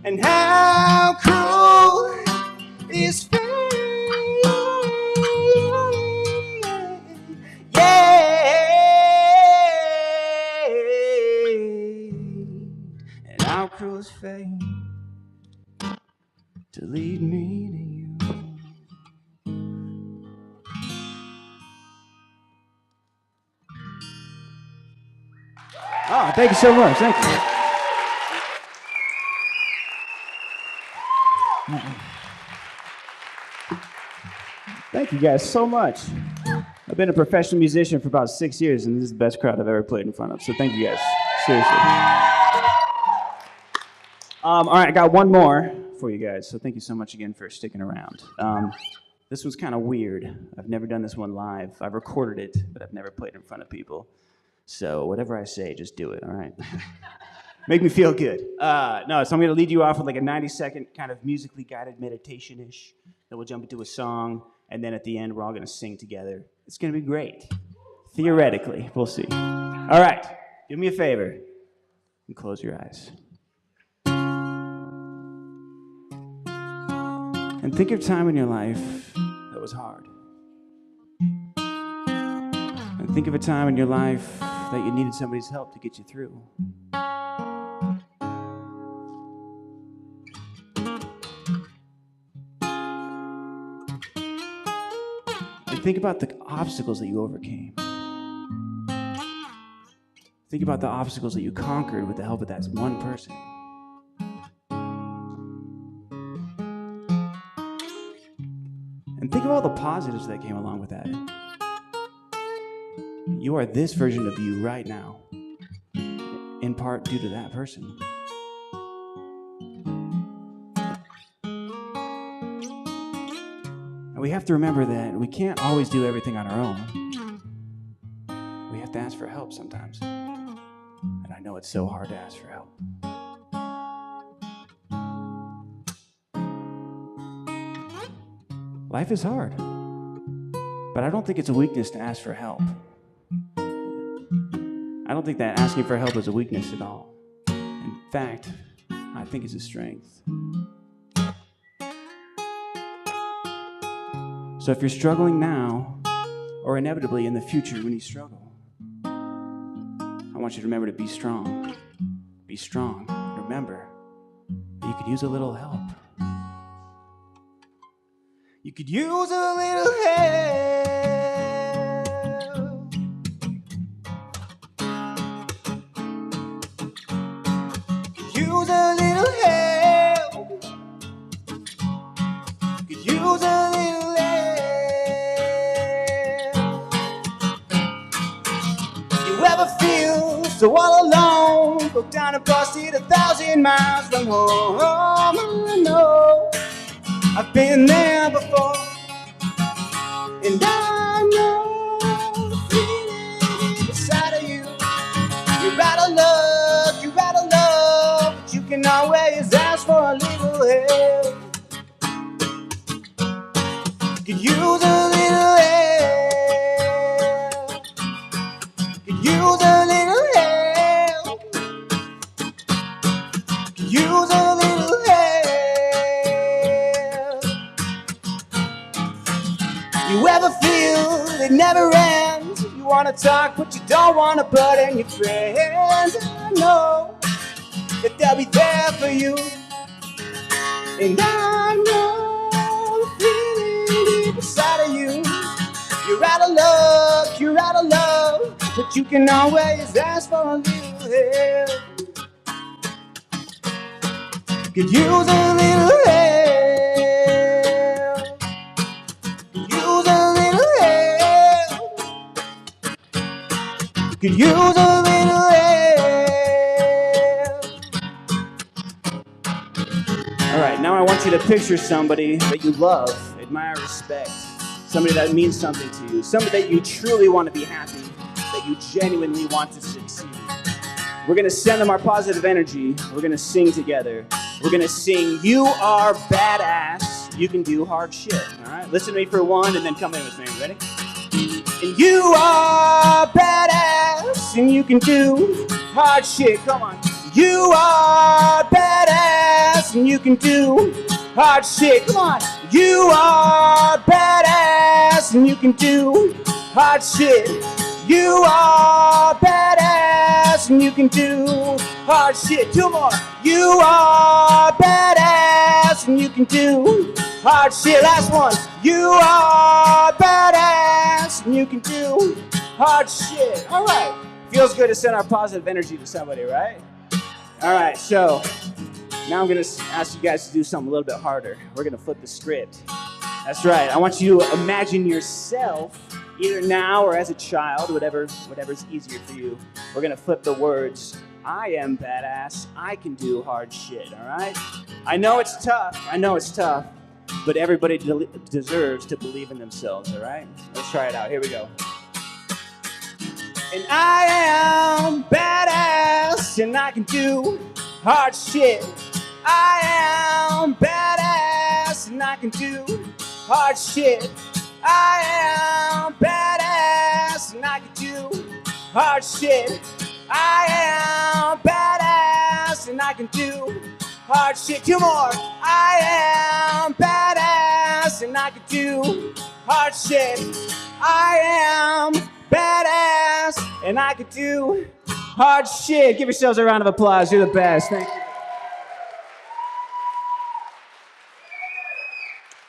And how cruel is fate. Yeah. And how cruel is fate to lead me to you. Oh, thank you so much. Thank you. Thank you guys so much. I've been a professional musician for about 6 years, and this is the best crowd I've ever played in front of. So thank you guys. Seriously. All right, I got one more for you guys. So thank you so much again for sticking around. This was kind of weird. I've never done this one live. I've recorded it, but I've never played in front of people. So whatever I say, just do it, all right? Make me feel good. So I'm going to lead you off with like a 90-second kind of musically guided meditation-ish. Then we'll jump into a song, and then at the end, we're all going to sing together. It's going to be great. Theoretically, we'll see. All right, do me a favor and close your eyes. And think of a time in your life that was hard. And think of a time in your life that you needed somebody's help to get you through. And think about the obstacles that you overcame. Think about the obstacles that you conquered with the help of that one person. And think of all the positives that came along with that. You are this version of you right now, in part due to that person. And we have to remember that we can't always do everything on our own. We have to ask for help sometimes. And I know it's so hard to ask for help. Life is hard, but I don't think it's a weakness to ask for help. I don't think that asking for help is a weakness at all. In fact, I think it's a strength. So if you're struggling now, or inevitably in the future when you struggle, I want you to remember to be strong. Be strong. Remember that you could use a little help. You could use a little help. Could use a little help. Could use a little help. You ever feel so all alone, broke down and busted 1,000 miles from home? I know I've been there before, and I know the feeling inside of you. You're out of luck, you're out of love, but you can always ask for a little help. Could use a little help. Could use a little help. Could use a little help. You ever feel it never ends? You wanna talk, but you don't wanna burden your friends. I know that they'll be there for you, and I know the feeling deep inside of you. You're out of luck, you're out of love, but you can always ask for a little help. Could use a little help. Could use a little help. Could use a little help. All right, now I want you to picture somebody that you love, admire, respect. Somebody that means something to you. Somebody that you truly want to be happy, that you genuinely want to succeed. We're going to send them our positive energy. We're going to sing together. We're going to sing, "You are badass, you can do hard shit." All right, listen to me for one and then come in with me. Ready? And you are badass and you can do hard shit. Come on. You are badass and you can do hard shit. Come on. You are badass and you can do hard shit. You are badass and you can do hard shit. Two more. You are badass and you can do hard shit. Last one. You are badass and you can do hard shit. All right. Feels good to send our positive energy to somebody, right? All right, so now I'm going to ask you guys to do something a little bit harder. We're going to flip the script. That's right. I want you to imagine yourself, either now or as a child, whatever's easier for you. We're going to flip the words. I am badass. I can do hard shit, all right? I know it's tough. But everybody deserves to believe in themselves, all right? Let's try it out. Here we go. And I am badass, and I can do hard shit. I am badass, and I can do hard shit. I am badass, and I can do hard shit. I am badass, and I can do hard shit. Two more. I am badass, and I can do hard shit. I am badass, and I could do hard shit. Give yourselves a round of applause. You're the best. Thank you.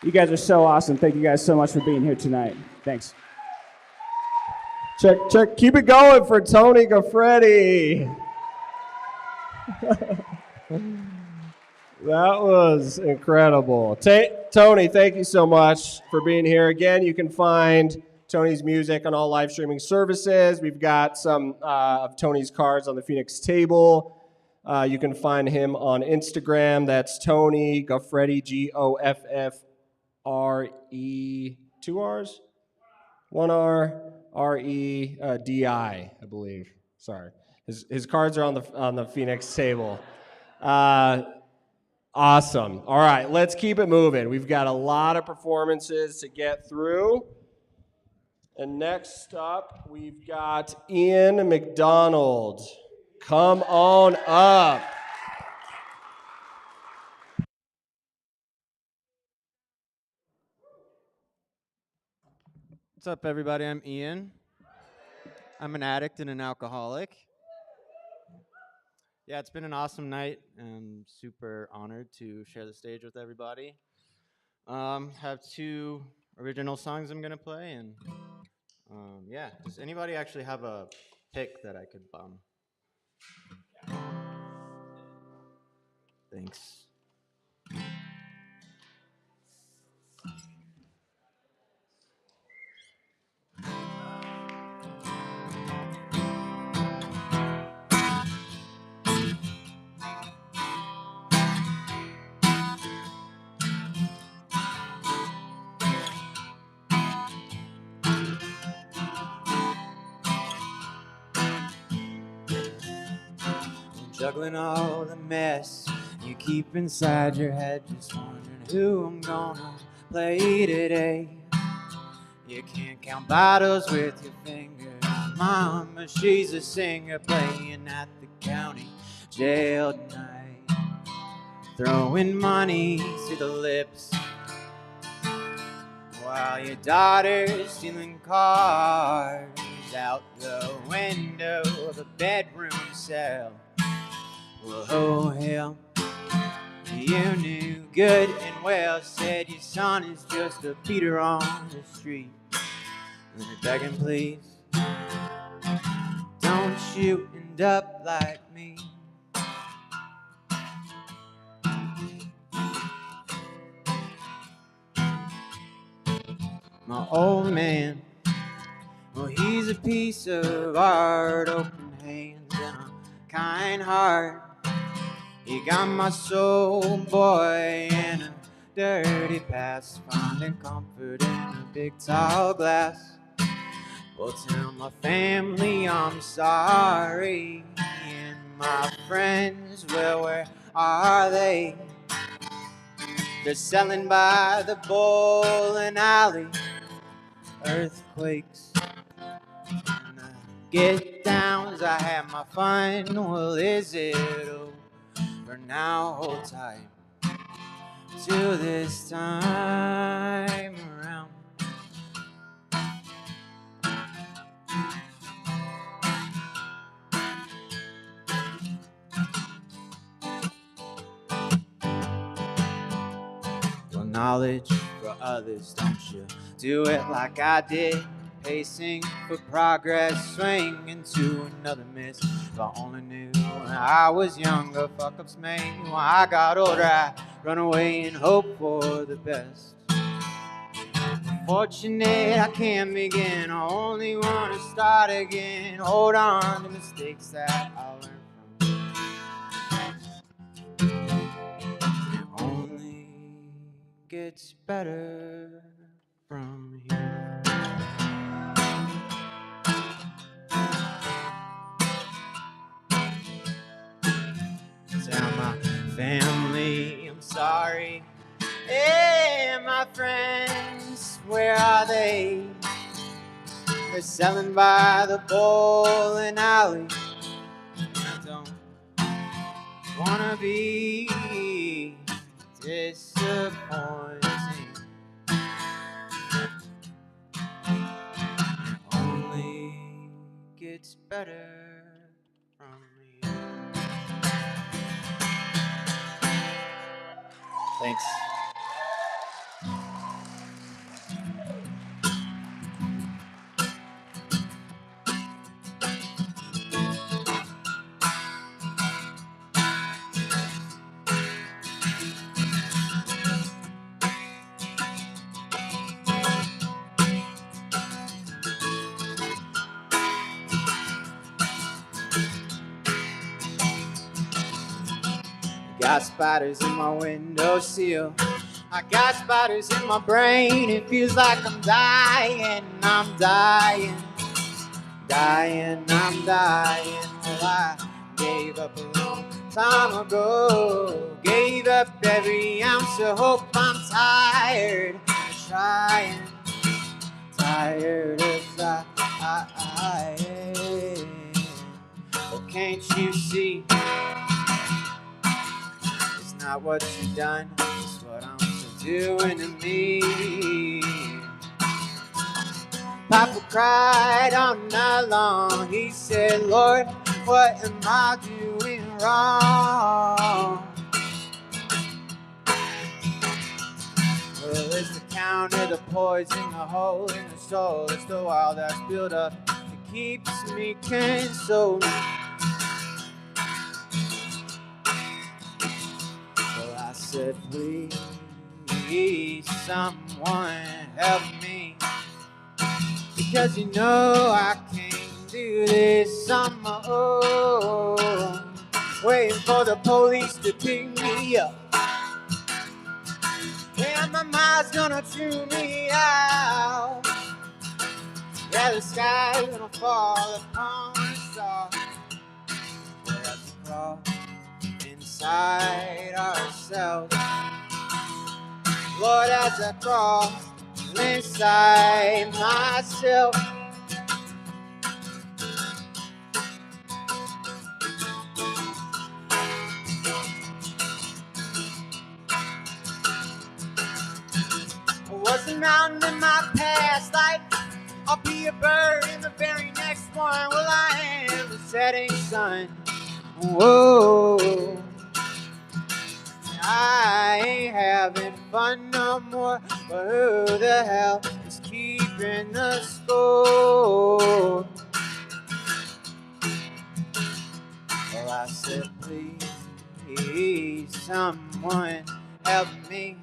You guys are so awesome. Thank you guys so much for being here tonight. Thanks. Check. Keep it going for Tony Goffretti. That was incredible. Tony, thank you so much for being here. Again, you can find Tony's music on all live streaming services. We've got some of Tony's cards on the Phoenix table. You can find him on Instagram. That's Tony Goffretti, Goffre, 2 R's? 1 R, R-E-D-I, I believe. Sorry. His cards are on the Phoenix table. Awesome. All right, let's keep it moving. We've got a lot of performances to get through. And next up, we've got Ian McDonald. Come on up. What's up, everybody? I'm Ian. I'm an addict and an alcoholic. Yeah, it's been an awesome night. I'm super honored to share the stage with everybody. Have 2 original songs I'm gonna play, and yeah. Does anybody actually have a pick that I could bum? Thanks. Juggling all the mess you keep inside your head, just wondering who I'm gonna play today. You can't count bottles with your fingers. Mama, she's a singer playing at the county jail tonight, throwing money to the lips while your daughter's stealing cars out the window of a bedroom cell. Whoa, hell, you knew good and well, said your son is just a beater on the street. And they're begging, please, don't you end up like me. My old man, well, he's a piece of art, open hands and a kind heart. He got my soul, boy, in a dirty past, finding comfort in a big tall glass. Well, tell my family I'm sorry, and my friends, well, where are they? They're selling by the bowling alley, earthquakes and the get downs. I had my fun, well, is it over now? Hold tight till this time around. Well, knowledge for others, don't you do it like I did. Pacing for progress, swing into another miss. If I only knew when I was younger, fuck ups made. When I got older, I run away and hope for the best. Fortunate I can't begin, I only want to start again. Hold on to mistakes that I learned from. It only gets better from here. Tell my family I'm sorry. Hey, my friends, where are they? They're selling by the bowling alley. I don't wanna be disappointing. It only gets better from here. Thanks. Got spiders in my windowsill. I got spiders in my brain. It feels like I'm dying. I'm dying. Dying, I'm dying. Well, I gave up alone time ago. Gave up every ounce of hope. I'm tired of trying, tired of trying. Well, can't you see? It's not what you've done, it's what I'm still doing to me. Papa cried all night long. He said, Lord, what am I doing wrong? Well, it's the count of the poison, the hole in the soul. It's the wall that's built up that keeps me consoled. Well, I said, please, someone help me. Because you know I can't do this on my own. Waiting for the police to pick me up. Yeah, my mind's gonna chew me out. Yeah, the sky's gonna fall upon us all. We'll have to crawl inside ourselves. Lord, as I crawl inside myself. Was a mountain in my past life. I'll be a bird in the very next one. Well, I am the setting sun. Whoa, I ain't having fun no more. But who the hell is keeping the score? Well, I said, please, someone help me.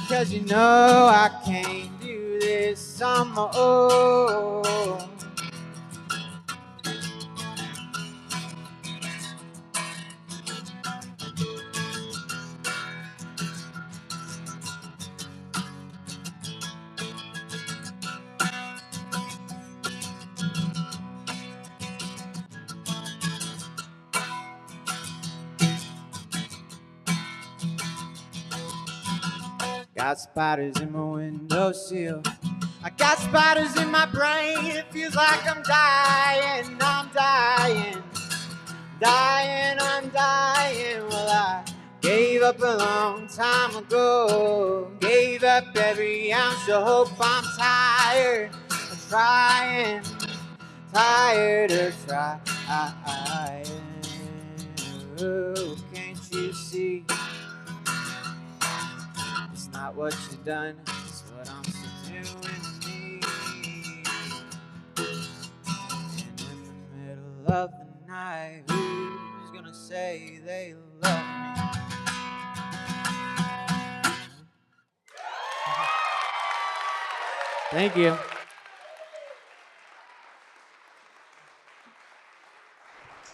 Because you know I can't do this on my own. Got spiders in my windowsill. I got spiders in my brain. It feels like I'm dying. I'm dying. Dying, I'm dying. Well, I gave up a long time ago. Gave up every ounce of hope. I'm tired of trying. Tired of trying. Oh, can't you see? It's not what you've done, it's what I'm still doing to me. And in the middle of the night, who's gonna say they love me? Thank you.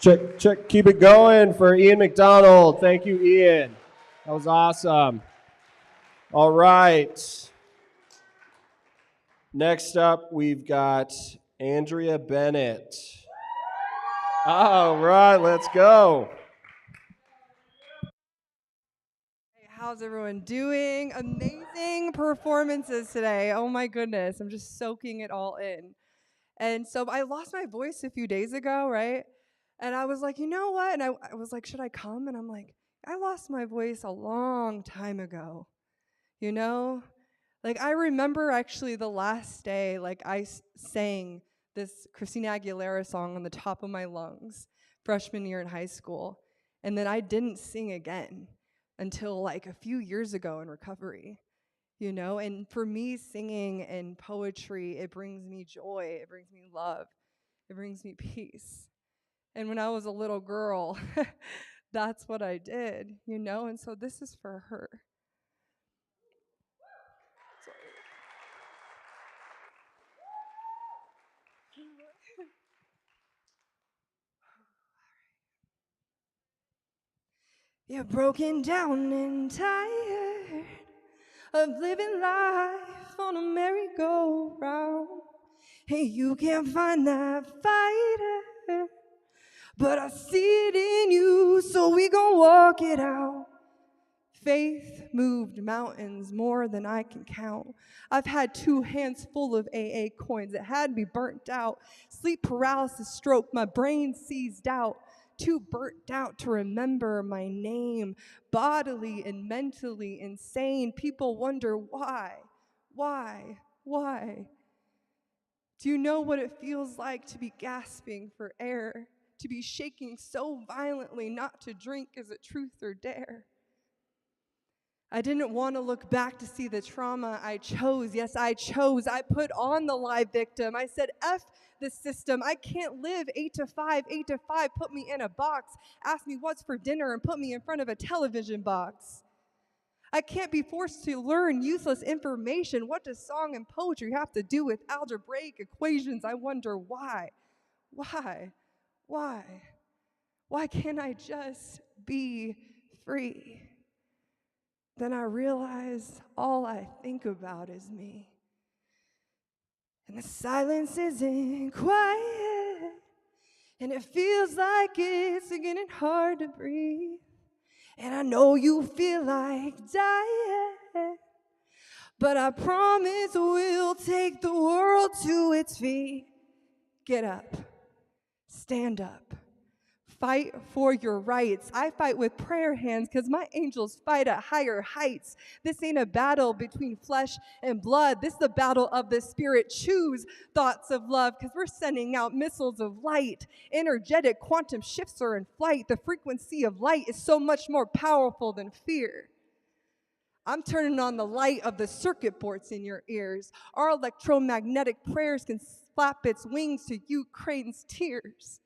Check, check, keep it going for Ian McDonald. Thank you, Ian. That was awesome. All right. Next up, we've got Andrea Bennett. All right, let's go. How's everyone doing? Amazing performances today. Oh my goodness, I'm just soaking it all in. And so I lost my voice a few days ago, right? And I was like, you know what? And I was like, should I come? And I'm like, I lost my voice a long time ago, you know? Like, I remember actually the last day, like, I sang this Christina Aguilera song on the top of my lungs, freshman year in high school. And then I didn't sing again until like a few years ago in recovery, you know? And for me, singing and poetry, it brings me joy, it brings me love, it brings me peace. And when I was a little girl, that's what I did, you know? And so this is for her. You're broken down and tired of living life on a merry-go-round. Hey, you can't find that fighter, but I see it in you, so we gon' walk it out. Faith moved mountains more than I can count. I've had 2 hands full of AA coins that had me burnt out. Sleep paralysis, stroke, my brain seized out. Too burnt out to remember my name. Bodily and mentally insane. People wonder why. Do you know what it feels like to be gasping for air? To be shaking so violently not to drink is it truth or dare? I didn't want to look back to see the trauma I chose. Yes, I chose. I put on the live victim. I said, F the system. I can't live 8 to 5, 8 to 5. Put me in a box. Ask me what's for dinner and put me in front of a television box. I can't be forced to learn useless information. What does song and poetry have to do with algebraic equations? I wonder why. Why can't I just be free? Then I realize all I think about is me. And the silence isn't quiet, and it feels like it's getting hard to breathe. And I know you feel like dying, but I promise we'll take the world to its feet. Get up, stand up. Fight for your rights. I fight with prayer hands because my angels fight at higher heights. This ain't a battle between flesh and blood. This is the battle of the spirit. Choose thoughts of love because we're sending out missiles of light. Energetic quantum shifts are in flight. The frequency of light is so much more powerful than fear. I'm turning on the light of the circuit boards in your ears. Our electromagnetic prayers can flap its wings to Ukraine's tears.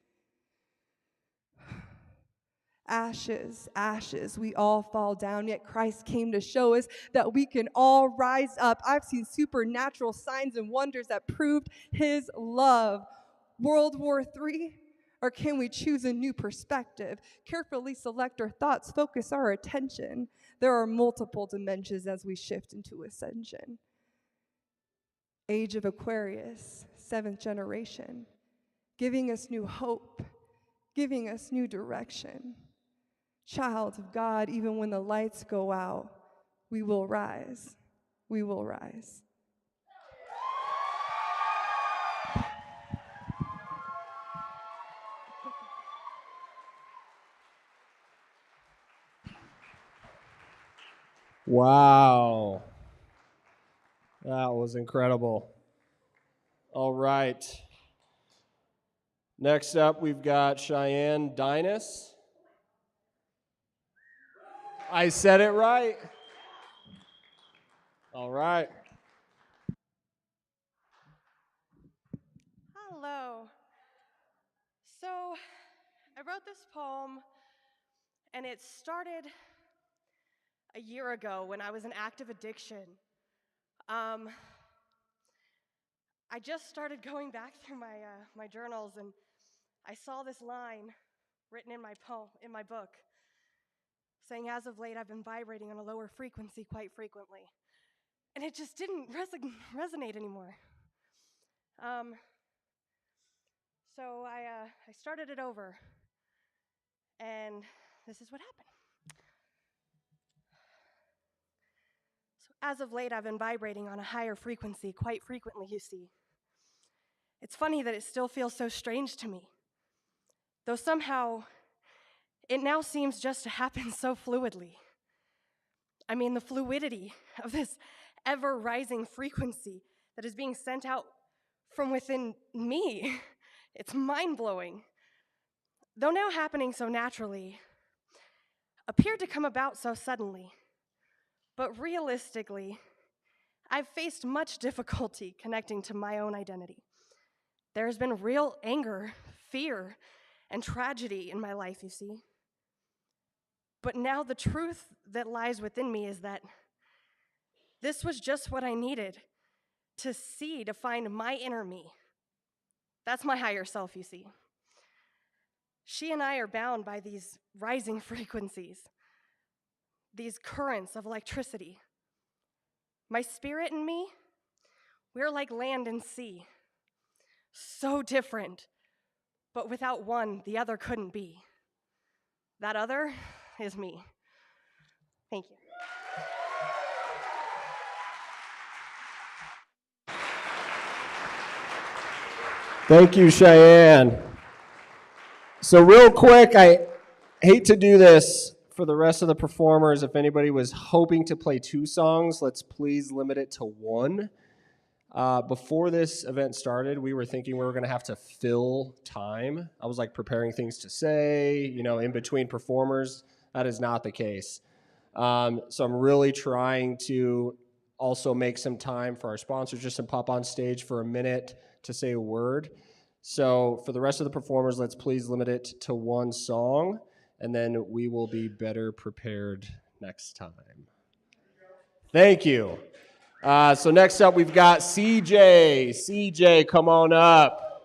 Ashes, ashes, we all fall down, yet Christ came to show us that we can all rise up. I've seen supernatural signs and wonders that proved his love. World War III? Or can we choose a new perspective? Carefully select our thoughts, focus our attention. There are multiple dimensions as we shift into ascension. Age of Aquarius, 7th generation, giving us new hope, giving us new direction. Child of God, even when the lights go out, we will rise. We will rise. Wow. That was incredible. All right. Next up, we've got Cheyenne Dinas. I said it right. All right. Hello. So, I wrote this poem, and it started a year ago when I was in active addiction. I just started going back through my journals, and I saw this line written in my book, saying, "As of late, I've been vibrating on a lower frequency quite frequently," and it just didn't resonate anymore. So I started it over, and this is what happened. So as of late, I've been vibrating on a higher frequency quite frequently, you see. It's funny that it still feels so strange to me, though somehow it now seems just to happen so fluidly. I mean, the fluidity of this ever-rising frequency that is being sent out from within me, it's mind-blowing. Though now happening so naturally, appeared to come about so suddenly, but realistically, I've faced much difficulty connecting to my own identity. There has been real anger, fear, and tragedy in my life, you see. But now the truth that lies within me is that this was just what I needed to see, to find my inner me. That's my higher self, you see. She and I are bound by these rising frequencies, these currents of electricity. My spirit and me, we're like land and sea. So different, but without one, the other couldn't be. That other is me. Thank you. Thank you, Cheyenne. So real quick, I hate to do this for the rest of the performers. If anybody was hoping to play 2 songs, let's please limit it to 1. Before this event started, we were thinking we were going to have to fill time. I was like preparing things to say, in between performers. That is not the case. So I'm really trying to also make some time for our sponsors just to pop on stage for a minute to say a word. So for the rest of the performers, let's please limit it to 1 song, and then we will be better prepared next time. Thank you. So next up, we've got CJ. CJ, come on up.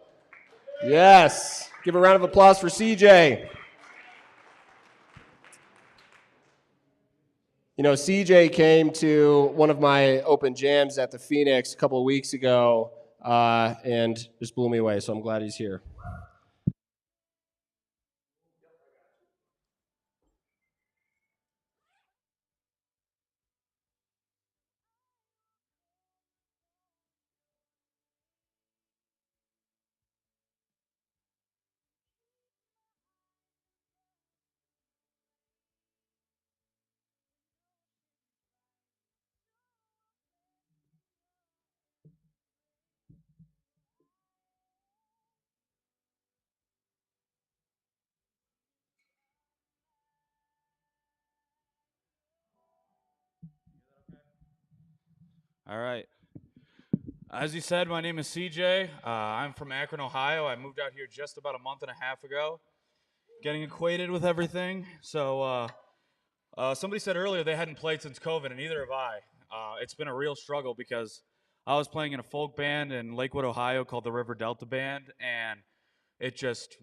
Yes. Give a round of applause for CJ. CJ came to one of my open jams at the Phoenix a couple of weeks ago and just blew me away, so I'm glad he's here. All right. As you said, my name is CJ. I'm from Akron, Ohio. I moved out here just about a month and a half ago, getting acquainted with everything. So somebody said earlier they hadn't played since COVID, and neither have I. It's been a real struggle because I was playing in a folk band in Lakewood, Ohio called the River Delta Band, and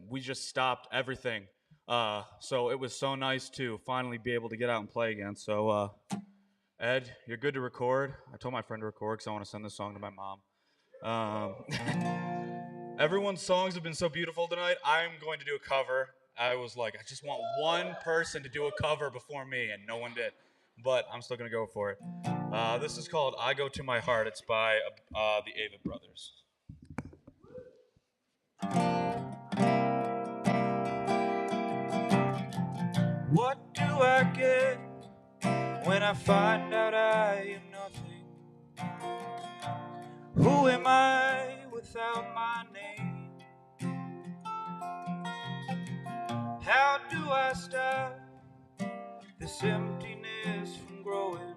we just stopped everything. So it was so nice to finally be able to get out and play again. So Ed, you're good to record. I told my friend to record because I want to send this song to my mom. Everyone's songs have been so beautiful tonight. I'm going to do a cover. I was like, I just want one person to do a cover before me, and no one did. But I'm still going to go for it. This is called I Go to My Heart. It's by the Avett Brothers. What do I get when I find out I am nothing? Who am I without my name? How do I stop this emptiness from growing?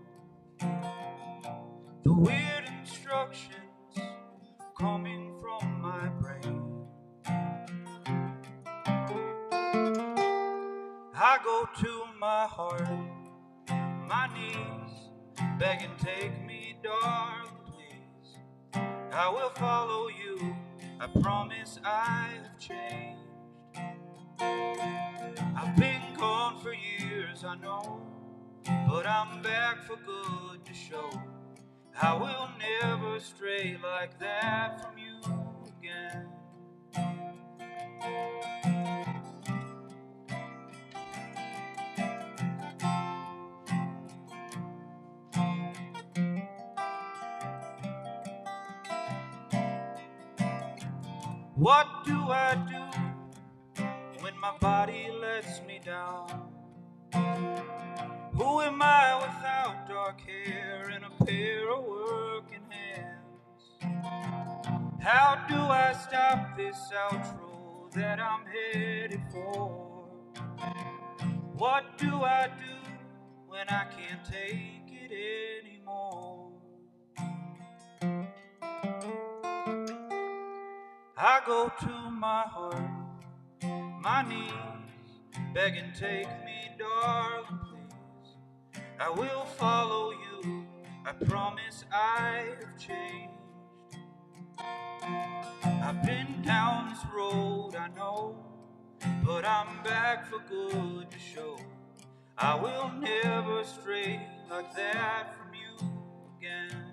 The weird instructions coming from my brain. I go to my heart, my knees, begging, take me, darling, please. I will follow you, I promise I have changed. I've been gone for years, I know, but I'm back for good to show I will never stray like that from you again. What do I do when my body lets me down? Who am I without dark hair and a pair of working hands? How do I stop this outro that I'm headed for? What do I do when I can't take it anymore? I go to my heart, my knees, begging, take me, darling, please. I will follow you, I promise I have changed. I've been down this road, I know, but I'm back for good to show I will never stray like that from you again.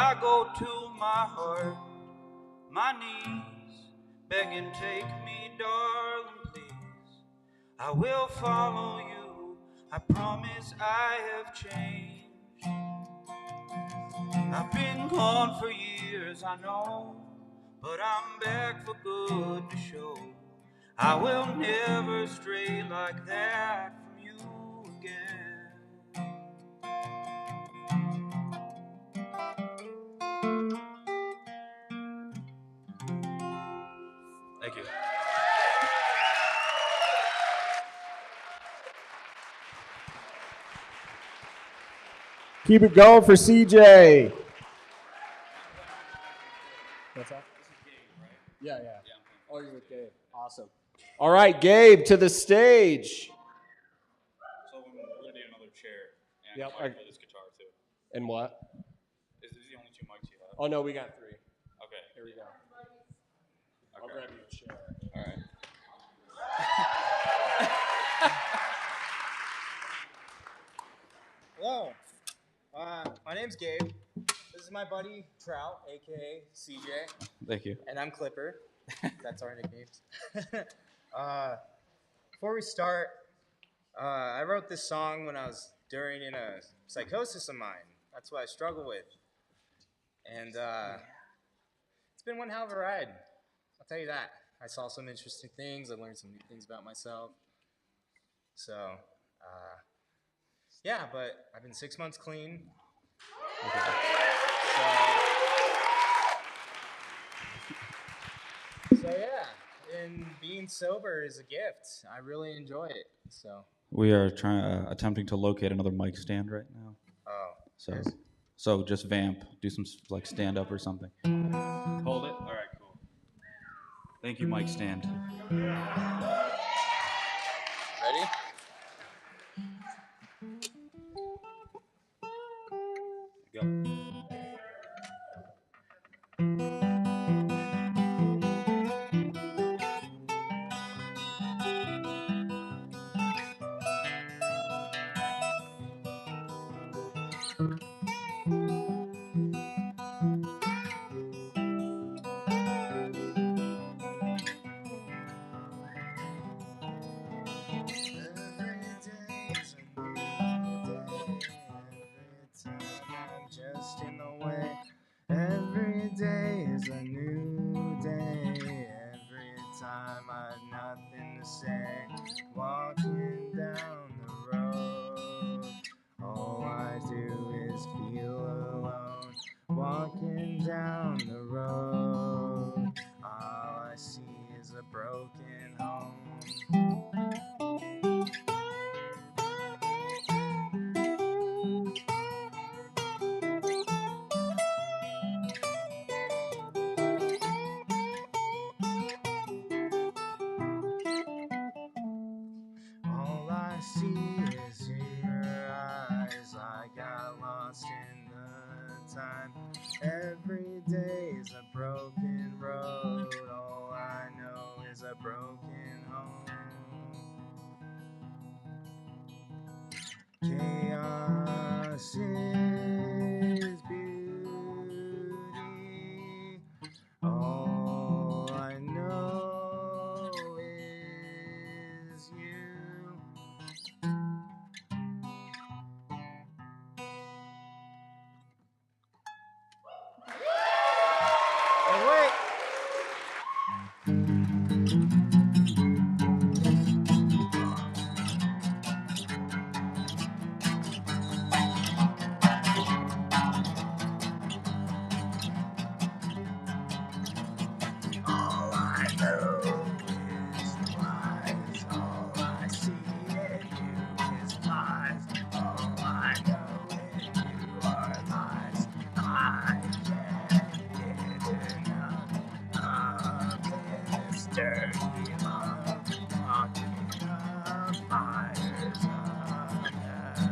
I go to my heart, my knees, begging, take me, darling, please. I will follow you, I promise I have changed. I've been gone for years, I know, but I'm back for good to show. I will never stray like that from you again. Thank you. Keep it going for CJ. What's that? This is Gabe, right? Yeah. Oh, you're with Gabe. Awesome. All right, Gabe, to the stage. So we're gonna need another chair and Yep, a mic for this guitar too. And what? Is these the only 2 mics you have? Oh, no, we got 3. Okay. Here we go. I'll Okay. grab you a chair. All right. Hello. My name's Gabe. This is my buddy Trout, aka CJ. Thank you. And I'm Clipper. That's our nicknames. Before we start, I wrote this song when I was in a psychosis of mine. That's what I struggle with. And it's been one hell of a ride. I'll tell you that. I saw some interesting things. I learned some new things about myself. So, yeah, but I've been 6 months clean. So yeah, and being sober is a gift. I really enjoy it. So. We are attempting to locate another mic stand right now. Oh. So just vamp, do some like stand up or something. Hold it. All right, cool. Thank you, mic stand. Ready? Go. Just in the way. Every day is a new day. Every time I have nothing to say. Walking down the road, all I do is feel alone. Walking down the road, all I see is a broken home. All I see is your eyes. I got lost in the time. Every day is a broken road. All I know is a broken home. Chaos is beauty. All I know is you. Oh, wait. All I know is lies. All I see in you is lies. All I know in you are lies. I can't get enough of this dirty love. Walking up fires of hell.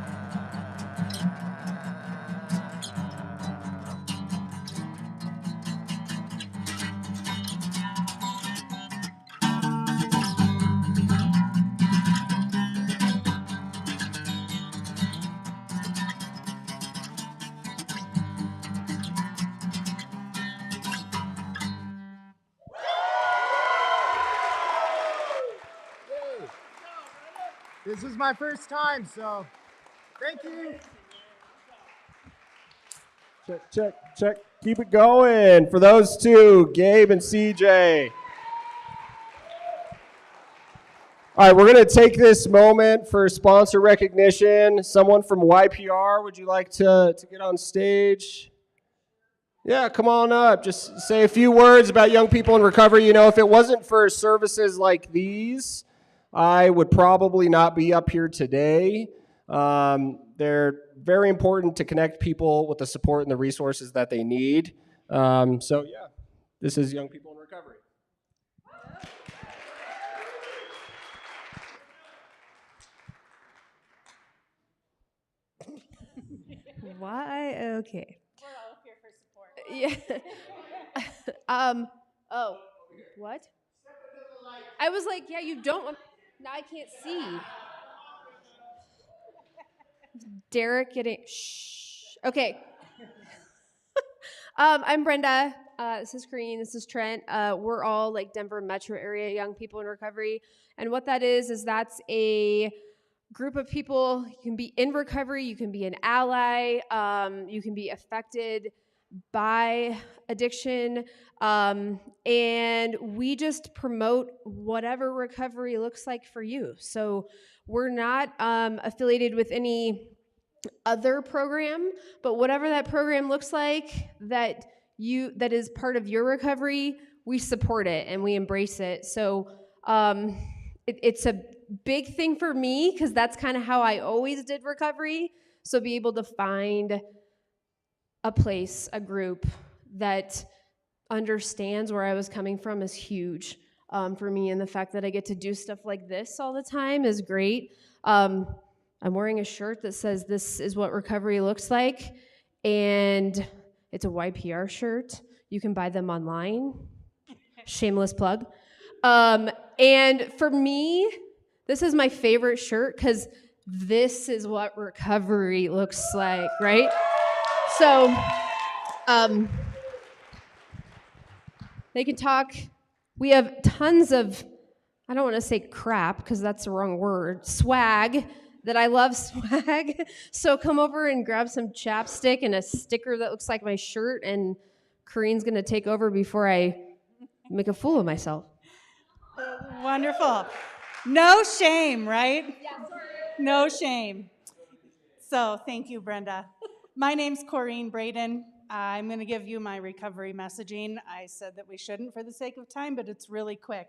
This is my first time, so thank you. Check, check, check. Keep it going for those two, Gabe and CJ. All right, we're going to take this moment for sponsor recognition. Someone from YPR, would you like to get on stage? Yeah, come on up. Just say a few words about young people in recovery. You know, if it wasn't for services like these, I would probably not be up here today. They're very important to connect people with the support and the resources that they need. So yeah, this is Young People in Recovery. Why? Okay. We're all up here for support. Yeah. Oh, what? I was like, yeah, you don't want. Now I can't see. Derek getting. Shh. Okay. I'm Brenda. This is Corrine. This is Trent. We're all like Denver metro area young people in recovery. And what that is that's a group of people. You can be in recovery. You can be an ally. You can be affected by addiction. And we just promote whatever recovery looks like for you. So we're not affiliated with any other program, but whatever that program looks like that is part of your recovery, we support it and we embrace it. So it's a big thing for me because that's kind of how I always did recovery. So be able to find a place, a group that understands where I was coming from is huge for me, and the fact that I get to do stuff like this all the time is great. I'm wearing a shirt that says this is what recovery looks like, and it's a YPR shirt. You can buy them online. Shameless plug. And for me, this is my favorite shirt because this is what recovery looks like, right? So they can talk. We have tons of, I don't want to say crap because that's the wrong word, swag. That I love swag. So come over and grab some chapstick and a sticker that looks like my shirt, and Corinne's gonna take over before I make a fool of myself. Wonderful. No shame, right? Yeah, sorry. No shame. So thank you, Brenda. My name's Corrine Braden. I'm gonna give you my recovery messaging. I said that we shouldn't for the sake of time, but it's really quick.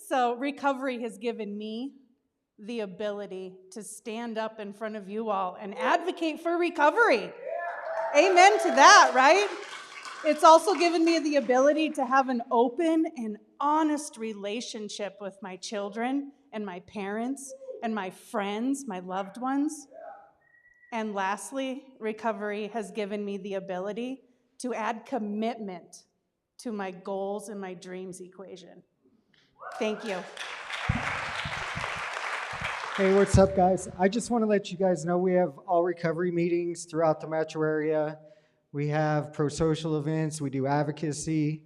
So recovery has given me the ability to stand up in front of you all and advocate for recovery. Amen to that, right? It's also given me the ability to have an open and honest relationship with my children and my parents and my friends, my loved ones. And lastly, recovery has given me the ability to add commitment to my goals and my dreams equation. Thank you. Hey, what's up, guys? I just want to let you guys know we have all recovery meetings throughout the metro area. We have pro-social events, we do advocacy,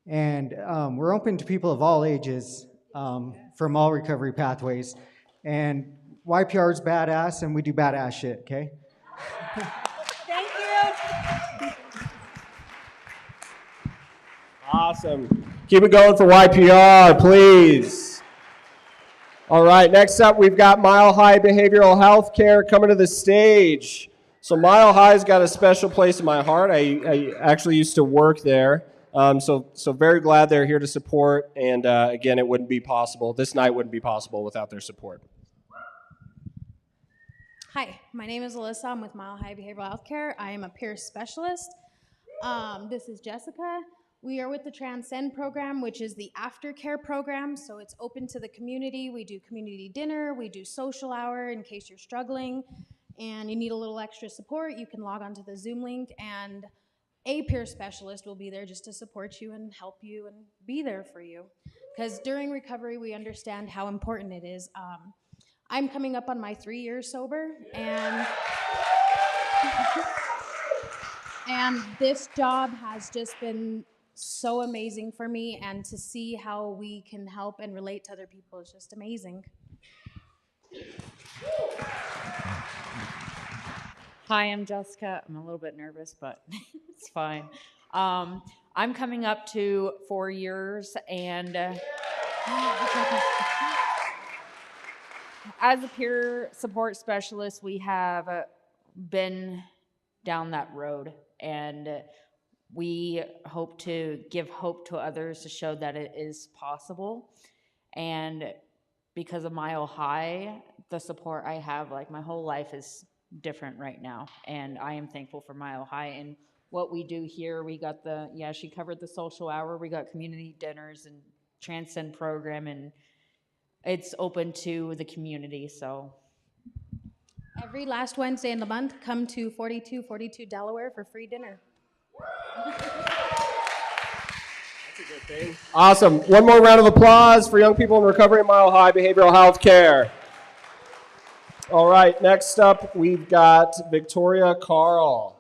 and we're open to people of all ages from all recovery pathways. And YPR is badass, and we do badass shit, okay? Thank you. Awesome. Keep it going for YPR, please. All right, next up, we've got Mile High Behavioral Health Care coming to the stage. So Mile High's got a special place in my heart. I actually used to work there. So very glad they're here to support. And again, it wouldn't be possible. This night wouldn't be possible without their support. Hi, my name is Alyssa. I'm with Mile High Behavioral Health Care. I am a peer specialist. This is Jessica. We are with the Transcend program, which is the aftercare program, so it's open to the community. We do community dinner, we do social hour in case you're struggling and you need a little extra support. You can log onto the Zoom link, and a peer specialist will be there just to support you and help you and be there for you. Because during recovery, we understand how important it is. I'm coming up on my 3 years sober, and this job has just been so amazing for me, and to see how we can help and relate to other people is just amazing. Hi, I'm Jessica. I'm a little bit nervous, but it's fine. I'm coming up to 4 years, and as a peer support specialist, we have been down that road, and we hope to give hope to others to show that it is possible. And because of Mile High, the support I have, like my whole life is different right now. And I am thankful for Mile High and what we do here. We got she covered the social hour. We got community dinners and Transcend program, and it's open to the community, so. Every last Wednesday in the month, come to 4242 Delaware for free dinner. Awesome. One more round of applause for young people in recovery at Mile High Behavioral Health Care. All right, next up, we've got Victoria Carl.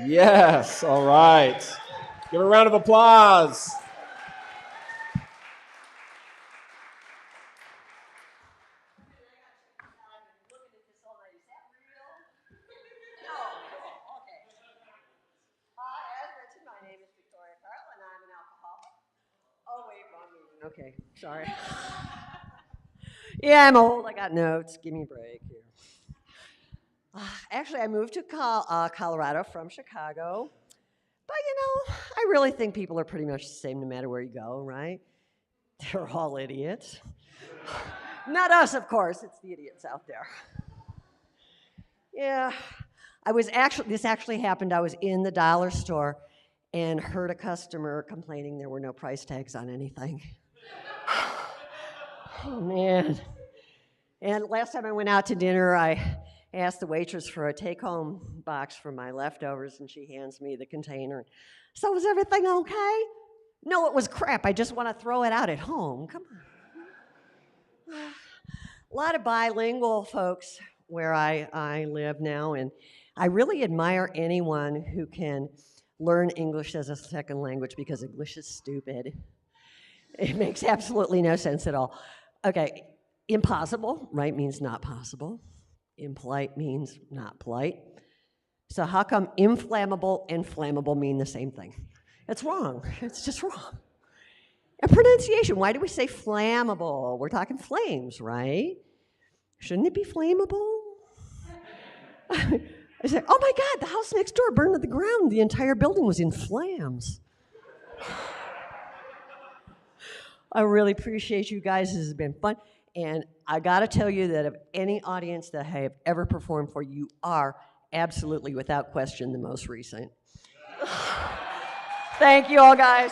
Yes, all right. Give her a round of applause. Okay, sorry. Yeah, I'm old. I got notes. Give me a break here. Actually, I moved to Colorado from Chicago. But, I really think people are pretty much the same no matter where you go, right? They're all idiots. Not us, of course. It's the idiots out there. Yeah. This actually happened. I was in the dollar store and heard a customer complaining there were no price tags on anything. Oh, man. And last time I went out to dinner, I asked the waitress for a take-home box for my leftovers, and she hands me the container. So was everything okay? No, it was crap. I just want to throw it out at home. Come on. A lot of bilingual folks where I live now, and I really admire anyone who can learn English as a second language because English is stupid. It makes absolutely no sense at all. Okay, impossible, right, means not possible. Impolite means not polite. So how come inflammable and flammable mean the same thing? It's wrong. It's just wrong. And pronunciation, why do we say flammable? We're talking flames, right? Shouldn't it be flammable? I say, oh my God, the house next door burned to the ground. The entire building was in flames. I really appreciate you guys. This has been fun. And I got to tell you that of any audience that I have ever performed for, you are absolutely, without question, the most recent. Thank you all, guys.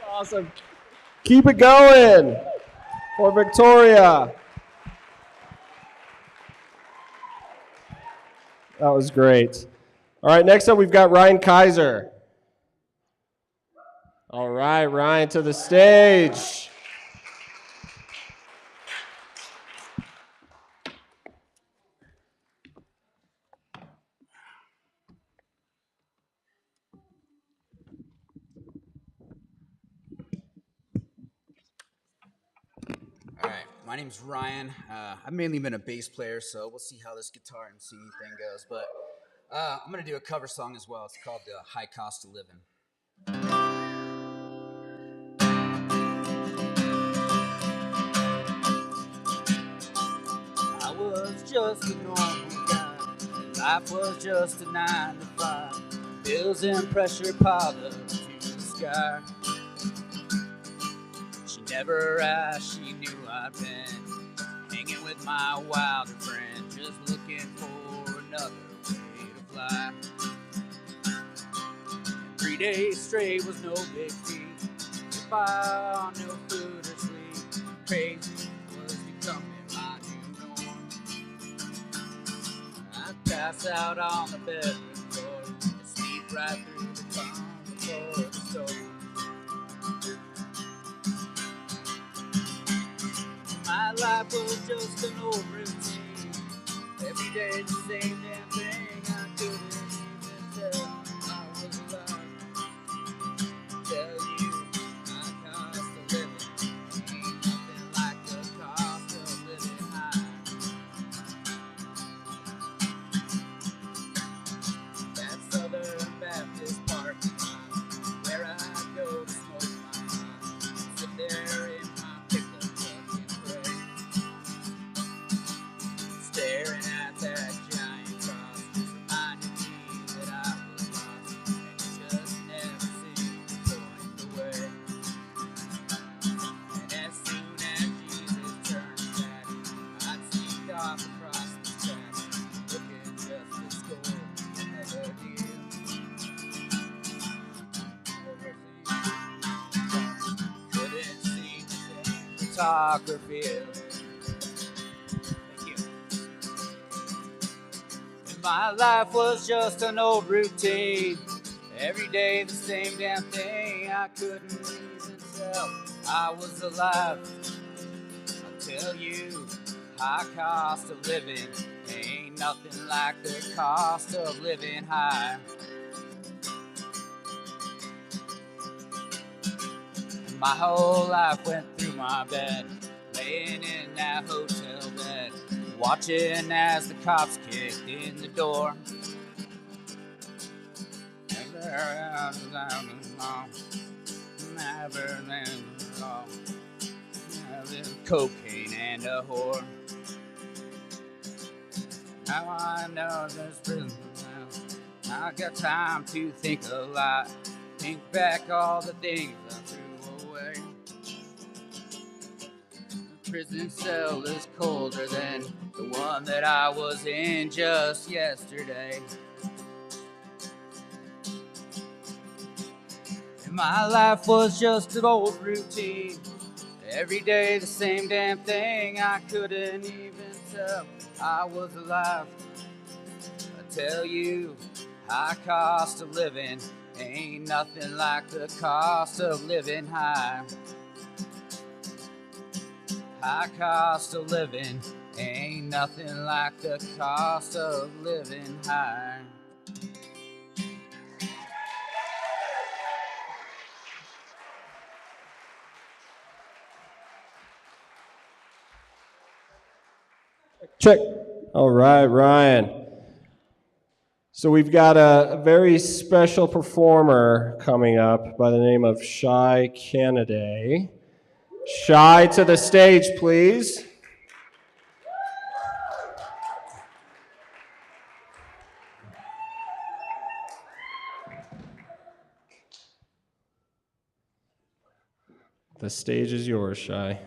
Awesome. Keep it going for Victoria. That was great. All right, next up we've got Ryan Kaiser. All right, Ryan to the stage. All right, my name's Ryan. I've mainly been a bass player, so we'll see how this guitar and singing thing goes. But I'm going to do a cover song as well. It's called High Cost of Living. I was just a normal guy. Life was just a 9 to 5. Bills and pressure piled up to the sky. She never asked, she knew I'd been hanging with my wilder friend, just looking for another way to fly. 3 days straight was no big feat. If I on no food or sleep, crazy was becoming my new norm. I'd pass out on the bedroom floor and sleep right through the phone before the store. My life was just an old routine. Every day the same damn thing. I couldn't even tell I was alive. Tell you my cost of living ain't soccer field. Thank you. And my life was just an old routine. Every day the same damn thing. I couldn't even tell I was alive. I tell you, high cost of living ain't nothing like the cost of living high. My whole life went through my bed, laying in that hotel bed, watching as the cops kicked in the door. Cocaine and a whore. Now I know there's prison now. I got time to think a lot. Think back all the things I threw away. The prison cell is colder than the one that I was in just yesterday. And my life was just an old routine. Every day the same damn thing. I couldn't even tell I was alive. I tell you, high cost of living ain't nothing like the cost of living high. High cost of living ain't nothing like the cost of living high. Check. All right, Ryan. So we've got a very special performer coming up by the name of Shy Canaday. Shy, to the stage, please. The stage is yours, Shy.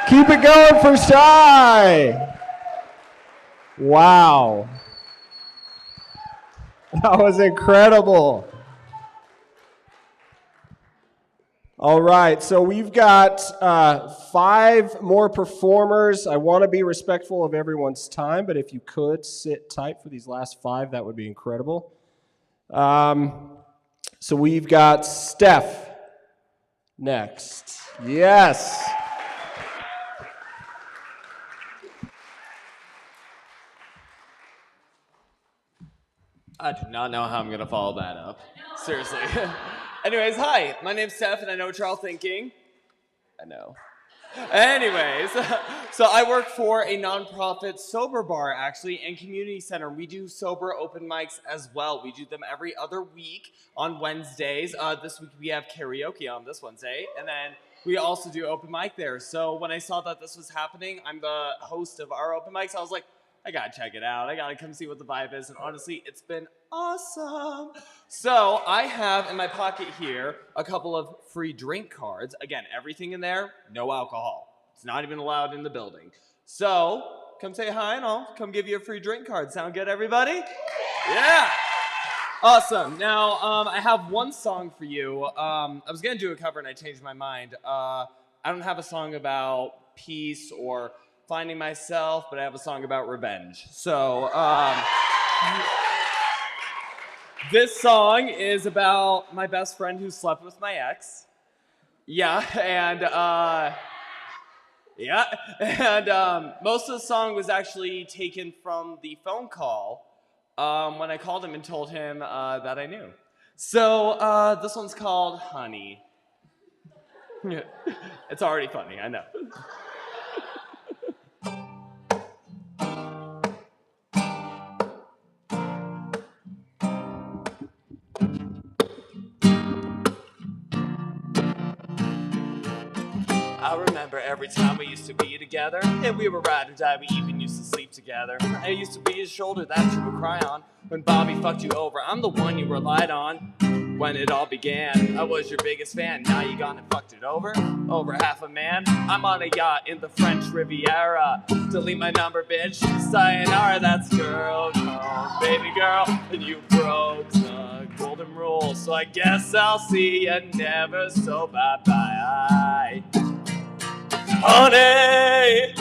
Keep it going for Shy. Wow. That was incredible. All right, so we've got 5 more performers. I want to be respectful of everyone's time, but if you could sit tight for these last 5, that would be incredible. So we've got Steph next. Yes. I do not know how I'm going to follow that up. Seriously. Anyways, hi. My name's Steph, and I know what you're all thinking. I know. Anyways, so I work for a nonprofit sober bar, actually, and community center. We do sober open mics as well. We do them every other week on Wednesdays. This week we have karaoke on this Wednesday, and then we also do open mic there. So when I saw that this was happening, I'm the host of our open mics. I was like, I gotta check it out. I gotta come see what the vibe is. And honestly, it's been awesome. So I have in my pocket here a couple of free drink cards. Again, everything in there, no alcohol. It's not even allowed in the building. So come say hi and I'll come give you a free drink card. Sound good, everybody? Yeah. Awesome. Now, I have one song for you. I was gonna do a cover and I changed my mind. I don't have a song about peace or finding myself, but I have a song about revenge. So, this song is about my best friend who slept with my ex. Yeah, and most of the song was actually taken from the phone call when I called him and told him that I knew. So this one's called Honey. It's already funny, I know. I remember every time we used to be together, and we were ride or die, we even used to sleep together. I used to be his shoulder that you would cry on when Bobby fucked you over. I'm the one you relied on when it all began. I was your biggest fan, now you gone and fucked it over half a man. I'm on a yacht in the French Riviera. Delete my number, bitch. Sayonara, that's girl code, baby girl. And you broke the golden rule, so I guess I'll see you never, so bye-bye. Honey,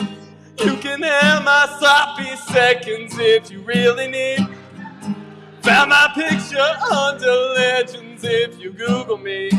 you can have my sloppy seconds if you really need. Found my picture under legends if you Google me.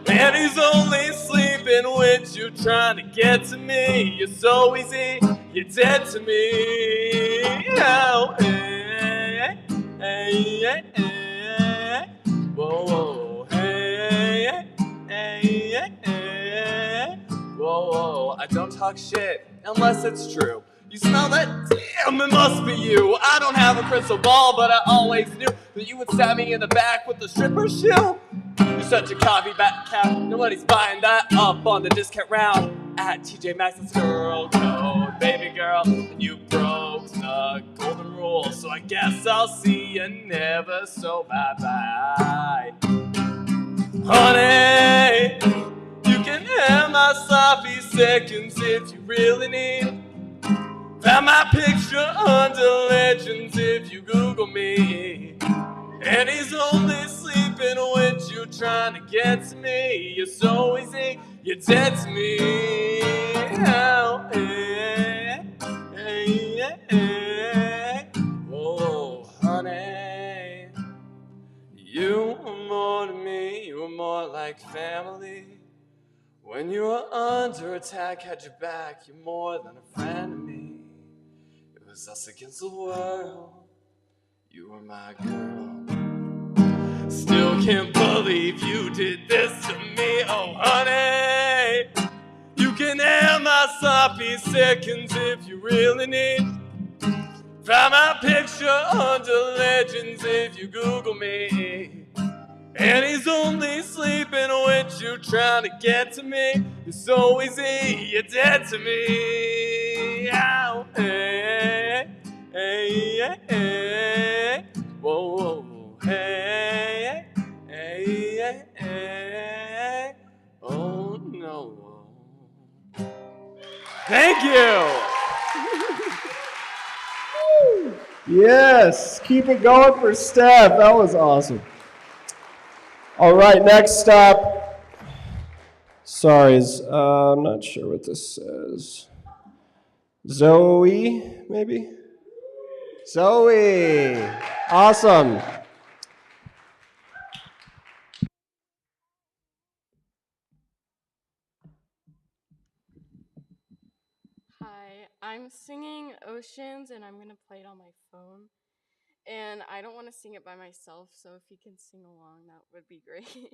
And he's only sleeping with you, trying to get to me. You're so easy, you're dead to me. Oh, hey, hey, hey, hey. Whoa, whoa, hey, hey, hey, hey. Whoa, whoa, I don't talk shit unless it's true. You smell that? Damn, it must be you. I don't have a crystal ball, but I always knew that you would stab me in the back with the stripper shoe. You're such a copycat cat. Nobody's buying that up on the discount round at TJ Maxx's girl code, baby girl. And you broke the golden rule, so I guess I'll see you never. So bye bye, honey. You can have my sloppy seconds if you really need. Found my picture under legends if you Google me. And he's only sleeping with you, trying to get to me. You're so easy, you're dead to me. Oh, hey, hey, hey. Whoa, honey. You were more to me, you were more like family. When you were under attack, had your back, you're more than a friend to me. It was us against the world, you were my girl. Still can't believe you did this to me, oh honey. You can have my sloppy seconds if you really need. Found my picture under legends if you Google me. And he's only sleeping with you, trying to get to me. You're so easy, you're dead to me. Ow, hey, hey, hey, hey. Whoa, whoa, hey, hey, hey, hey. Oh no. Thank you. Yes, keep it going for Steph. That was awesome. All right, next up. Sorry, I'm not sure what this says. Zoe, maybe? Zoe. Awesome. Hi, I'm singing Oceans and I'm gonna play it on my phone. And I don't want to sing it by myself, so if you can sing along, that would be great.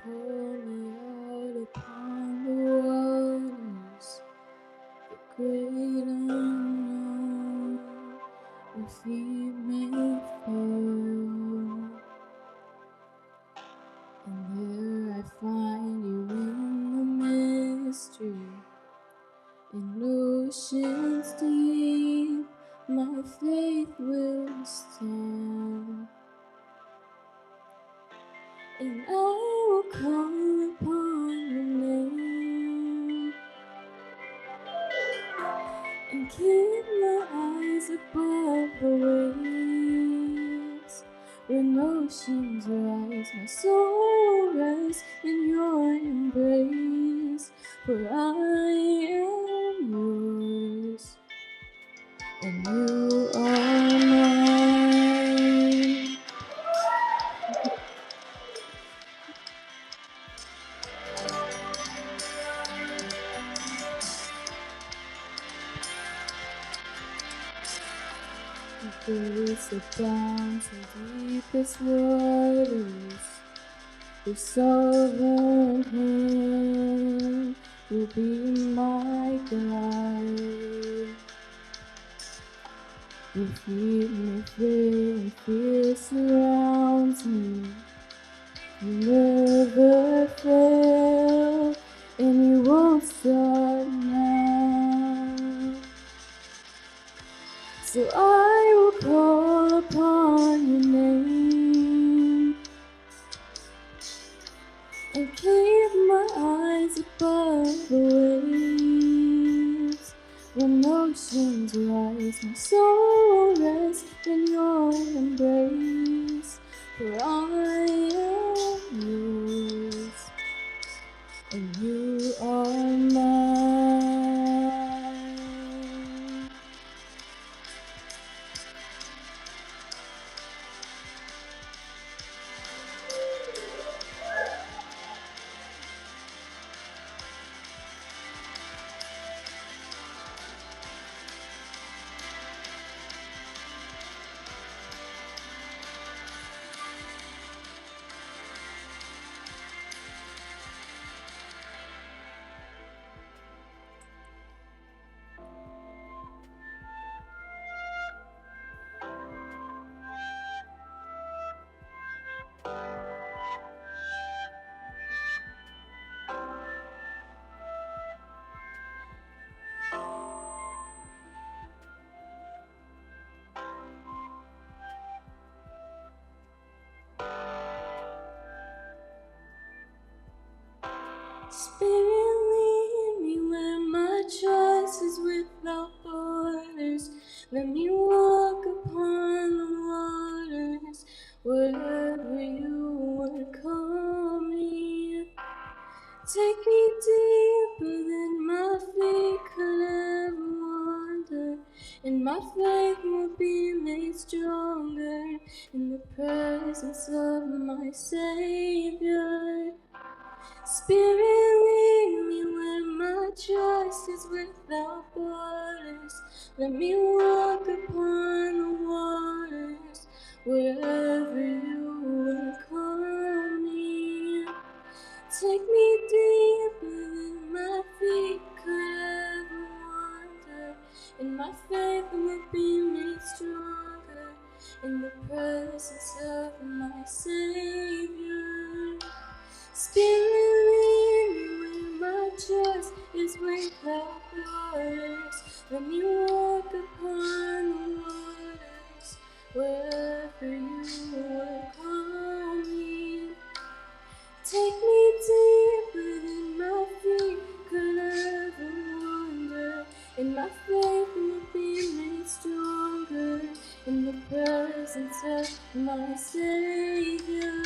Call me out upon the mystery. In oceans deep, my faith will stand, and I will call upon your name, and keep my eyes above the waves. When oceans rise, my soul will rest in your embrace, for I am yours, and you are mine. The grace that bounds the deepest waters, your sovereign hand will be my guide. Your feet may fail and fear surrounds me. You never fail, and you won't start now. So I will call upon your name, and keep my eyes above the waves. When oceans rise, my soul will rest in your embrace, for I am yours, and you are mine. Spirit, lead me where my trust is without borders. Let me walk upon the waters wherever you would call me. Take me deeper than my feet could ever wander, and my faith will be made stronger in the presence of my Savior. Spirit, lead me where my trust is without borders. Let me walk upon the waters wherever you would call me. Take me deeper than my feet could ever wander, and my faith will be made stronger in the presence of my Savior. Spirit, lead me where my trust is without borders. Let me walk upon the waters wherever you would call me. Take me deeper than my feet could ever wander, and my faith will be made stronger in the presence of my Savior.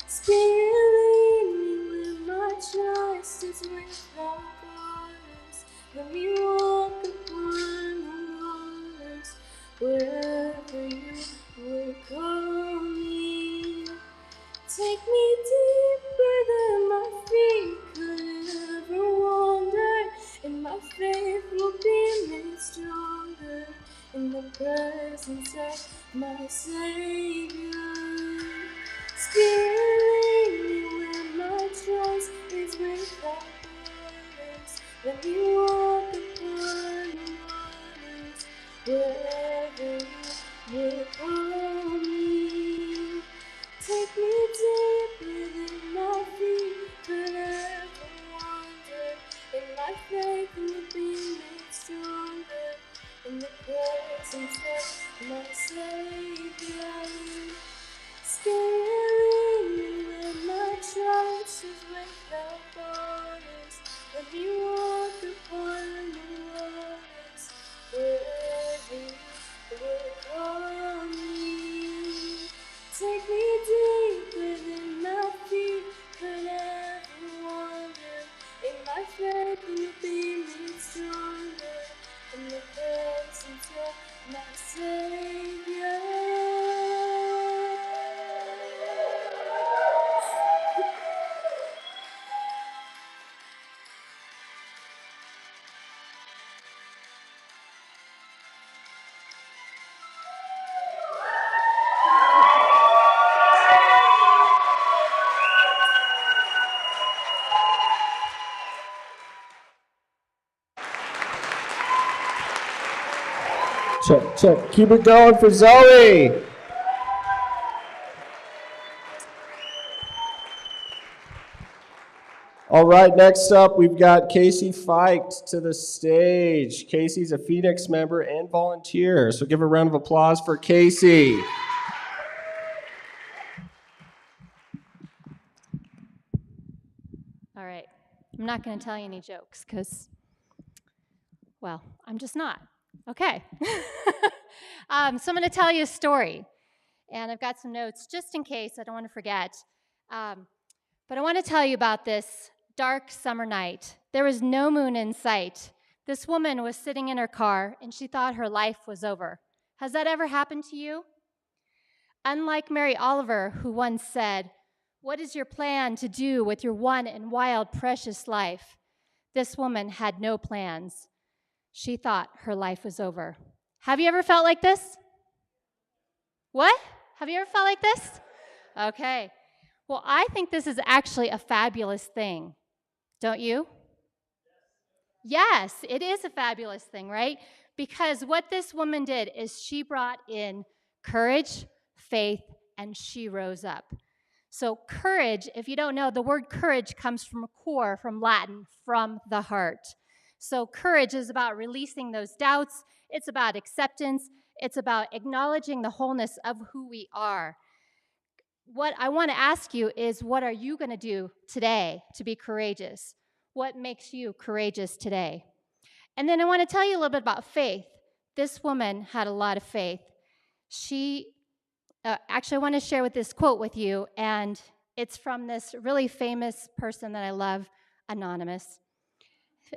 Spirit, lead me where my trust is without borders. Let me walk upon the waters wherever you would call me. Take me deeper than my feet could ever wander, and my faith will be made stronger in the presence of my Savior. Spirit, lead me where my trust is without borders. Let me walk upon the waters wherever you would call me. Take me deeper than my feet could ever wander, Check, check. Keep it going for Zoe. All right, next up, we've got Casey Fiked to the stage. Casey's a Phoenix member and volunteer, so give a round of applause for Casey. All right. I'm not going to tell you any jokes because, well, I'm just not. Okay. So I'm going to tell you a story. And I've got some notes just in case. I don't want to forget. But I want to tell you about this dark summer night. There was no moon in sight. This woman was sitting in her car and she thought her life was over. Has that ever happened to you? Unlike Mary Oliver, who once said, "What is your plan to do with your one and wild, precious life?" This woman had no plans. She thought her life was over. Have you ever felt like this? What? Have you ever felt like this? Okay. Well, I think this is actually a fabulous thing. Don't you? Yes, it is a fabulous thing, right? Because what this woman did is she brought in courage, faith, and she rose up. So courage, if you don't know, the word courage comes from cor, from Latin, from the heart. So courage is about releasing those doubts. It's about acceptance. It's about acknowledging the wholeness of who we are. What I want to ask you is, what are you going to do today to be courageous? What makes you courageous today? And then I want to tell you a little bit about faith. This woman had a lot of faith. Actually, I want to share with this quote with you, and it's from this really famous person that I love, Anonymous.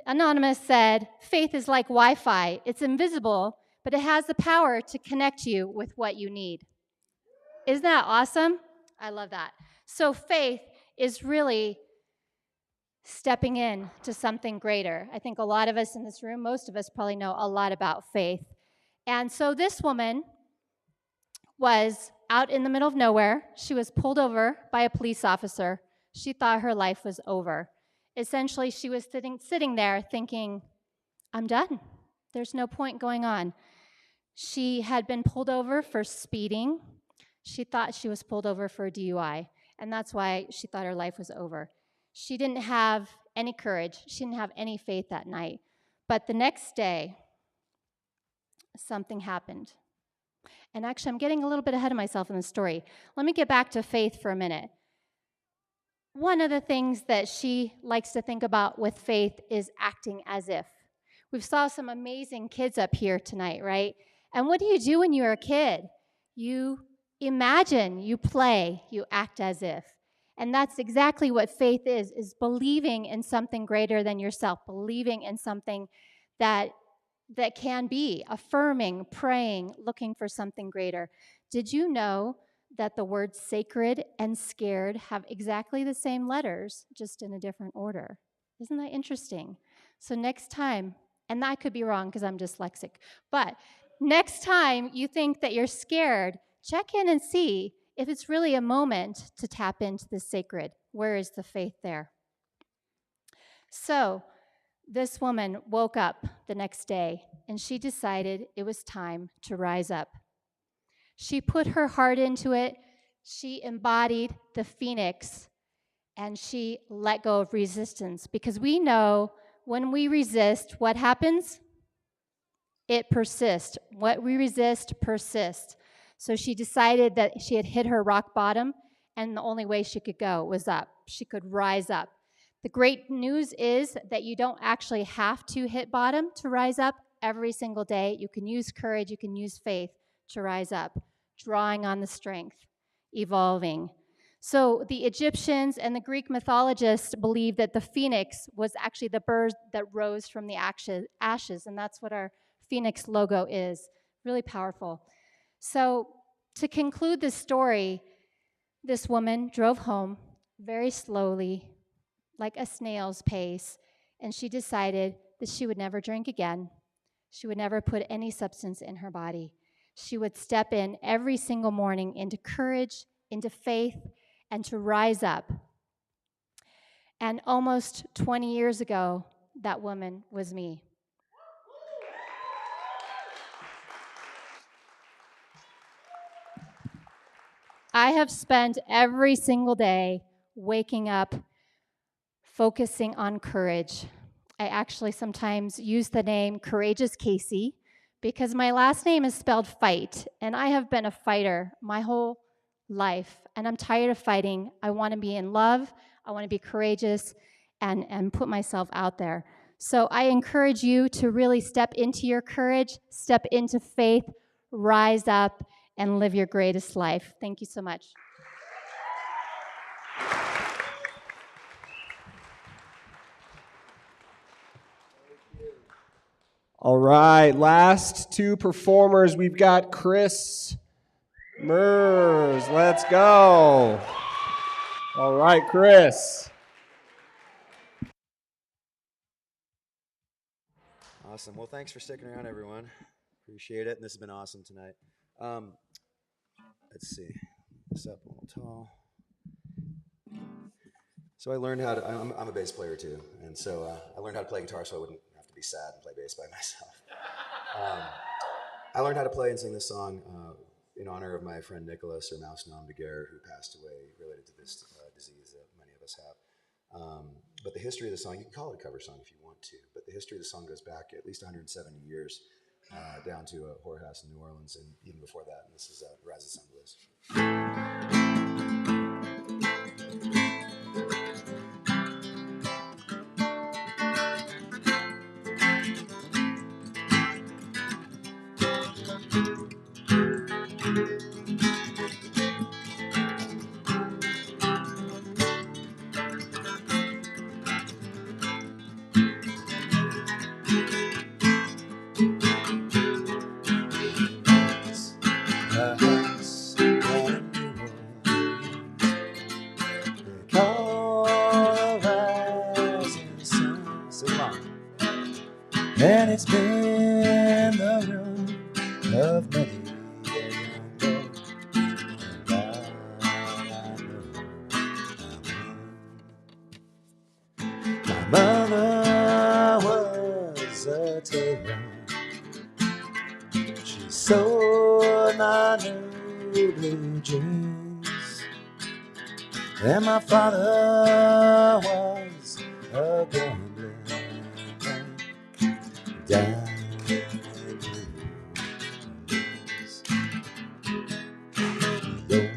Anonymous said, "Faith is like Wi-Fi. It's invisible, but it has the power to connect you with what you need." Isn't that awesome? I love that. So faith is really stepping in to something greater. I think a lot of us in this room, most of us probably know a lot about faith. And so this woman was out in the middle of nowhere. She was pulled over by a police officer. She thought her life was over. Essentially, she was sitting there thinking, I'm done. There's no point going on. She had been pulled over for speeding. She thought she was pulled over for a DUI, and that's why she thought her life was over. She didn't have any courage. She didn't have any faith that night. But the next day, something happened. And actually, I'm getting a little bit ahead of myself in the story. Let me get back to faith for a minute. One of the things that she likes to think about with faith is acting as if. We've saw some amazing kids up here tonight, right? And what do you do when you're a kid? You imagine, you play, you act as if. And that's exactly what faith is believing in something greater than yourself, believing in something that can be, affirming, praying, looking for something greater. Did you know that the words sacred and scared have exactly the same letters, just in a different order? Isn't that interesting? So next time, and I could be wrong because I'm dyslexic, but next time you think that you're scared, check in and see if it's really a moment to tap into the sacred. Where is the faith there? So this woman woke up the next day and she decided it was time to rise up. She put her heart into it. She embodied the phoenix and she let go of resistance, because we know when we resist, what happens? It persists. What we resist persists. So she decided that she had hit her rock bottom, and the only way she could go was up. She could rise up. The great news is that you don't actually have to hit bottom to rise up every single day. You can use courage, you can use faith to rise up, drawing on the strength, evolving. So the Egyptians and the Greek mythologists believed that the phoenix was actually the bird that rose from the ashes, and that's what our phoenix logo is. Really powerful. So to conclude this story, this woman drove home very slowly, like a snail's pace, and she decided that she would never drink again. She would never put any substance in her body. She would step in every single morning into courage, into faith, and to rise up. And almost 20 years ago, that woman was me. I have spent every single day waking up focusing on courage. I actually sometimes use the name Courageous Casey because my last name is spelled fight, and I have been a fighter my whole life, and I'm tired of fighting. I want to be in love, I want to be courageous, and put myself out there. So I encourage you to really step into your courage, step into faith, rise up, and live your greatest life. Thank you so much. All right, last two performers. We've got Chris Mers. Let's go. All right, Chris. Awesome. Well, thanks for sticking around, everyone. Appreciate it. And this has been awesome tonight. Let's see. This up a little tall. So I learned how to, I'm a bass player too. And so I learned how to play guitar so I wouldn't have to be sad and play bass by myself. I learned how to play and sing this song in honor of my friend Nicholas, or Mouse Nom de Guerre, who passed away related to this disease that many of us have. But the history of the song, you can call it a cover song if you want to, but the history of the song goes back at least 170 years down to a whorehouse in New Orleans, and even before that. And this is Rise of Sun Bliss. And it's been the room of many a young boy, and I know my mother was a tailor. She sewed my new blue jeans, and my father was a gambler down in Blues. The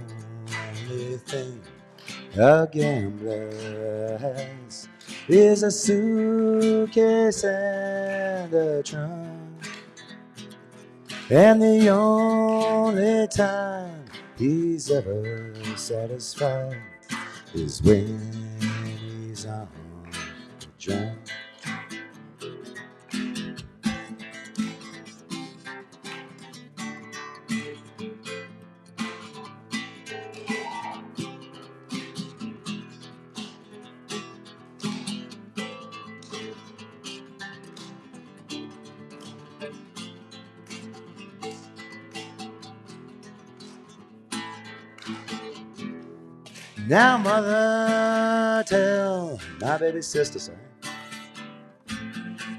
only thing a gambler has is a suitcase and a trunk, and the only time he's ever satisfied is when he's on the drunk. Now, mother, tell my baby sister, sorry,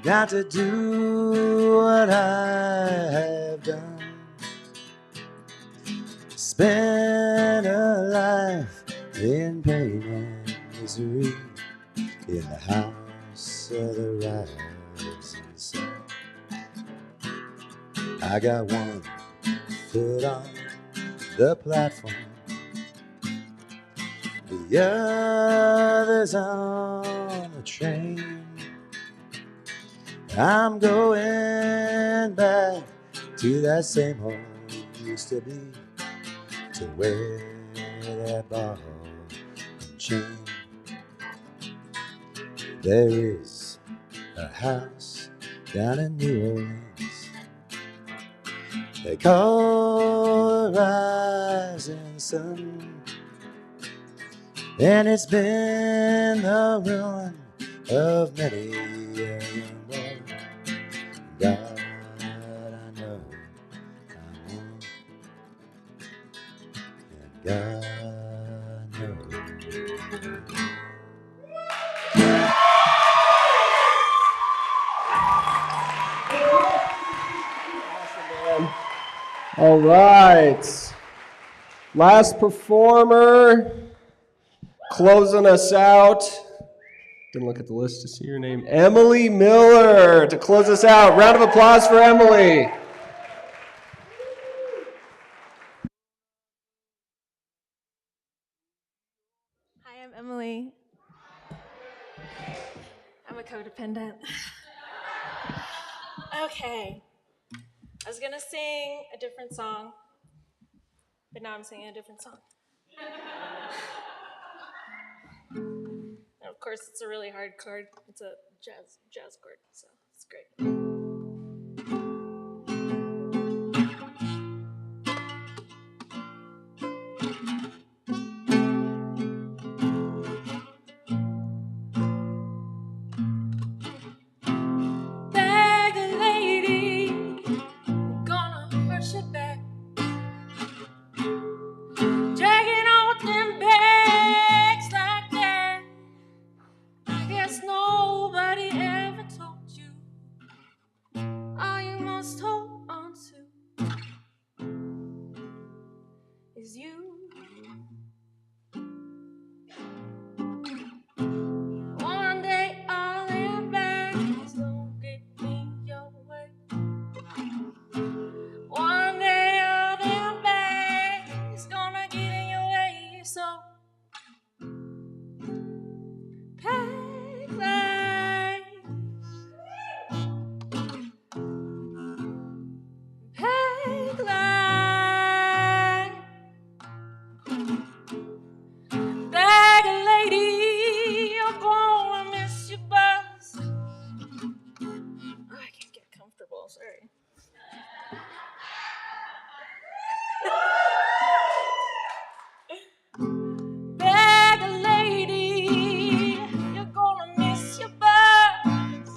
not to do what I have done. Spend a life in pain and misery in the house of the rising sun. I got one foot on the platform, the other's on the train. I'm going back to that same home used to be, to wear that ball and chain. There is a house down in New Orleans they call the Rising Sun, and it's been the ruin of many a young boy. God, I know I won't, and God knows. All right. Last performer, closing us out. Didn't look at the list to see your name. Emily Miller to close us out. Round of applause for Emily. Hi, I'm Emily. I'm a codependent. Okay. I was gonna sing a different song, but now I'm singing a different song. And of course, it's a really hard chord. It's a jazz chord, so it's great. Bag a lady, gonna hurt you back. Dragging out them bags like that. I guess nobody ever told you all you must hold on to is you. One day all them bags don't get in your way. One day all them bags gonna get in your way. So pack light, pack light. Bag a lady, you're gonna miss your bus. Oh, I can't get comfortable, sorry. Bag a lady, you're gonna miss your bus.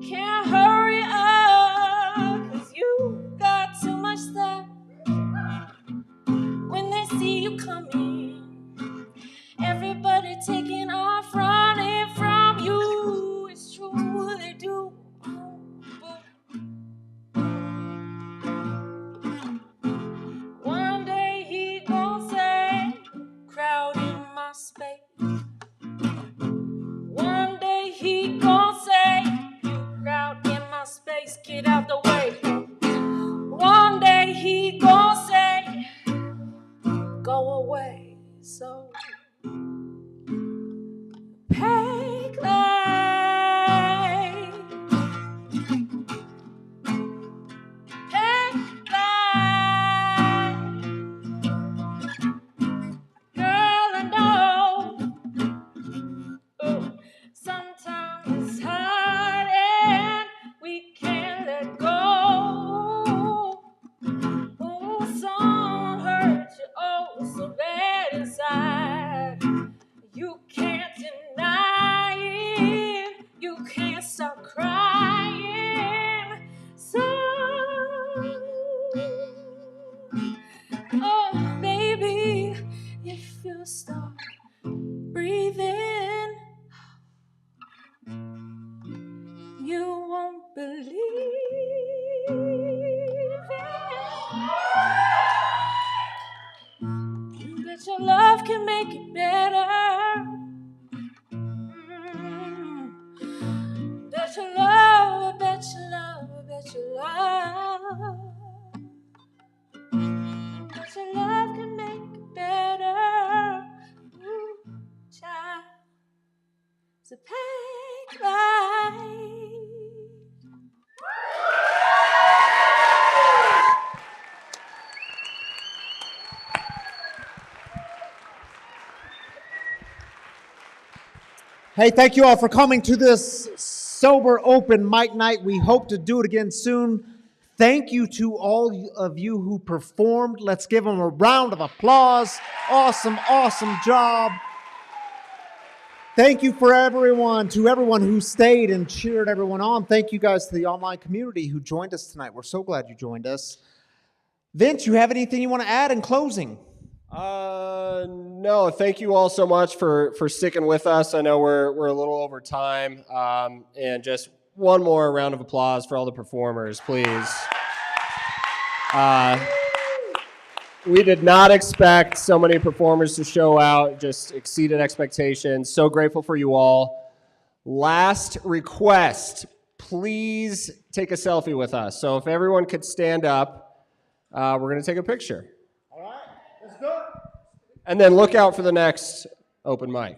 Can't hurry up, 'cause you got too much stuff. When they see you coming, everybody taking off, running from you. It's true, they do. One day he gon' say, crowd in my space. One day he gon' say, you crowd in my space, get out the way. One day he gon' say, go away. So pay light, pay light. Girl, I know. Ooh, sometimes it's hard and we can't let go. Ooh, someone hurt you oh so bad inside. You can't deny it. You can't stop crying. So, oh, baby, if you stop breathing, you won't believe it. That your love can make it better. Bet your love, I bet your love, I bet your love. Bet your love can make it better. Ooh, child. So pack light. Hey, thank you all for coming to this sober open mic night. We hope to do it again soon. Thank you to all of you who performed. Let's give them a round of applause. Awesome, awesome job. Thank you for everyone, to everyone who stayed and cheered everyone on. Thank you guys to the online community who joined us tonight. We're so glad you joined us. Vince, you have anything you want to add in closing? No, thank you all so much for sticking with us. I know we're a little over time. And just one more round of applause for all the performers, please. We did not expect so many performers to show out, just exceeded expectations. So grateful for you all. Last request, please take a selfie with us. So if everyone could stand up, we're going to take a picture. All right, let's do it. And then look out for the next open mic.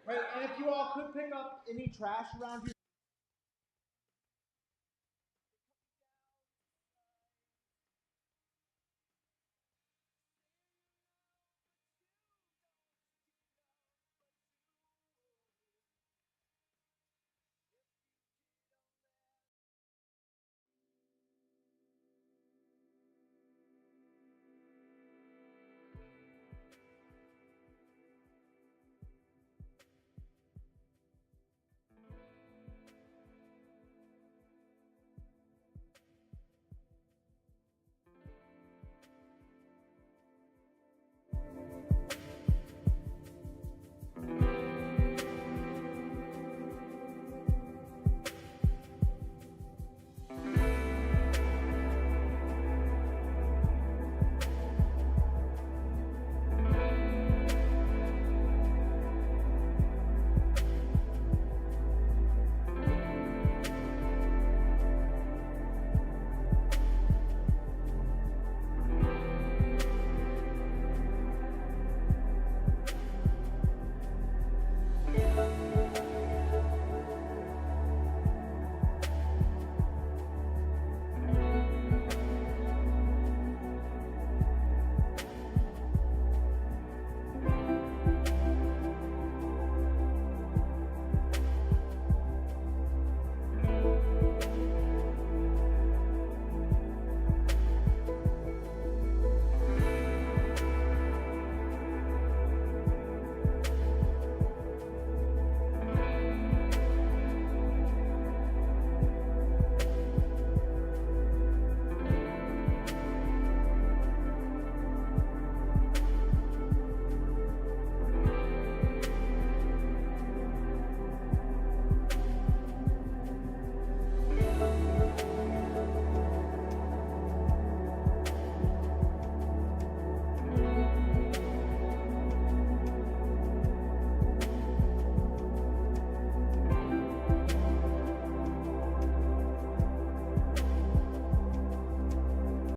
Right, and if you all could pick up any trash around here.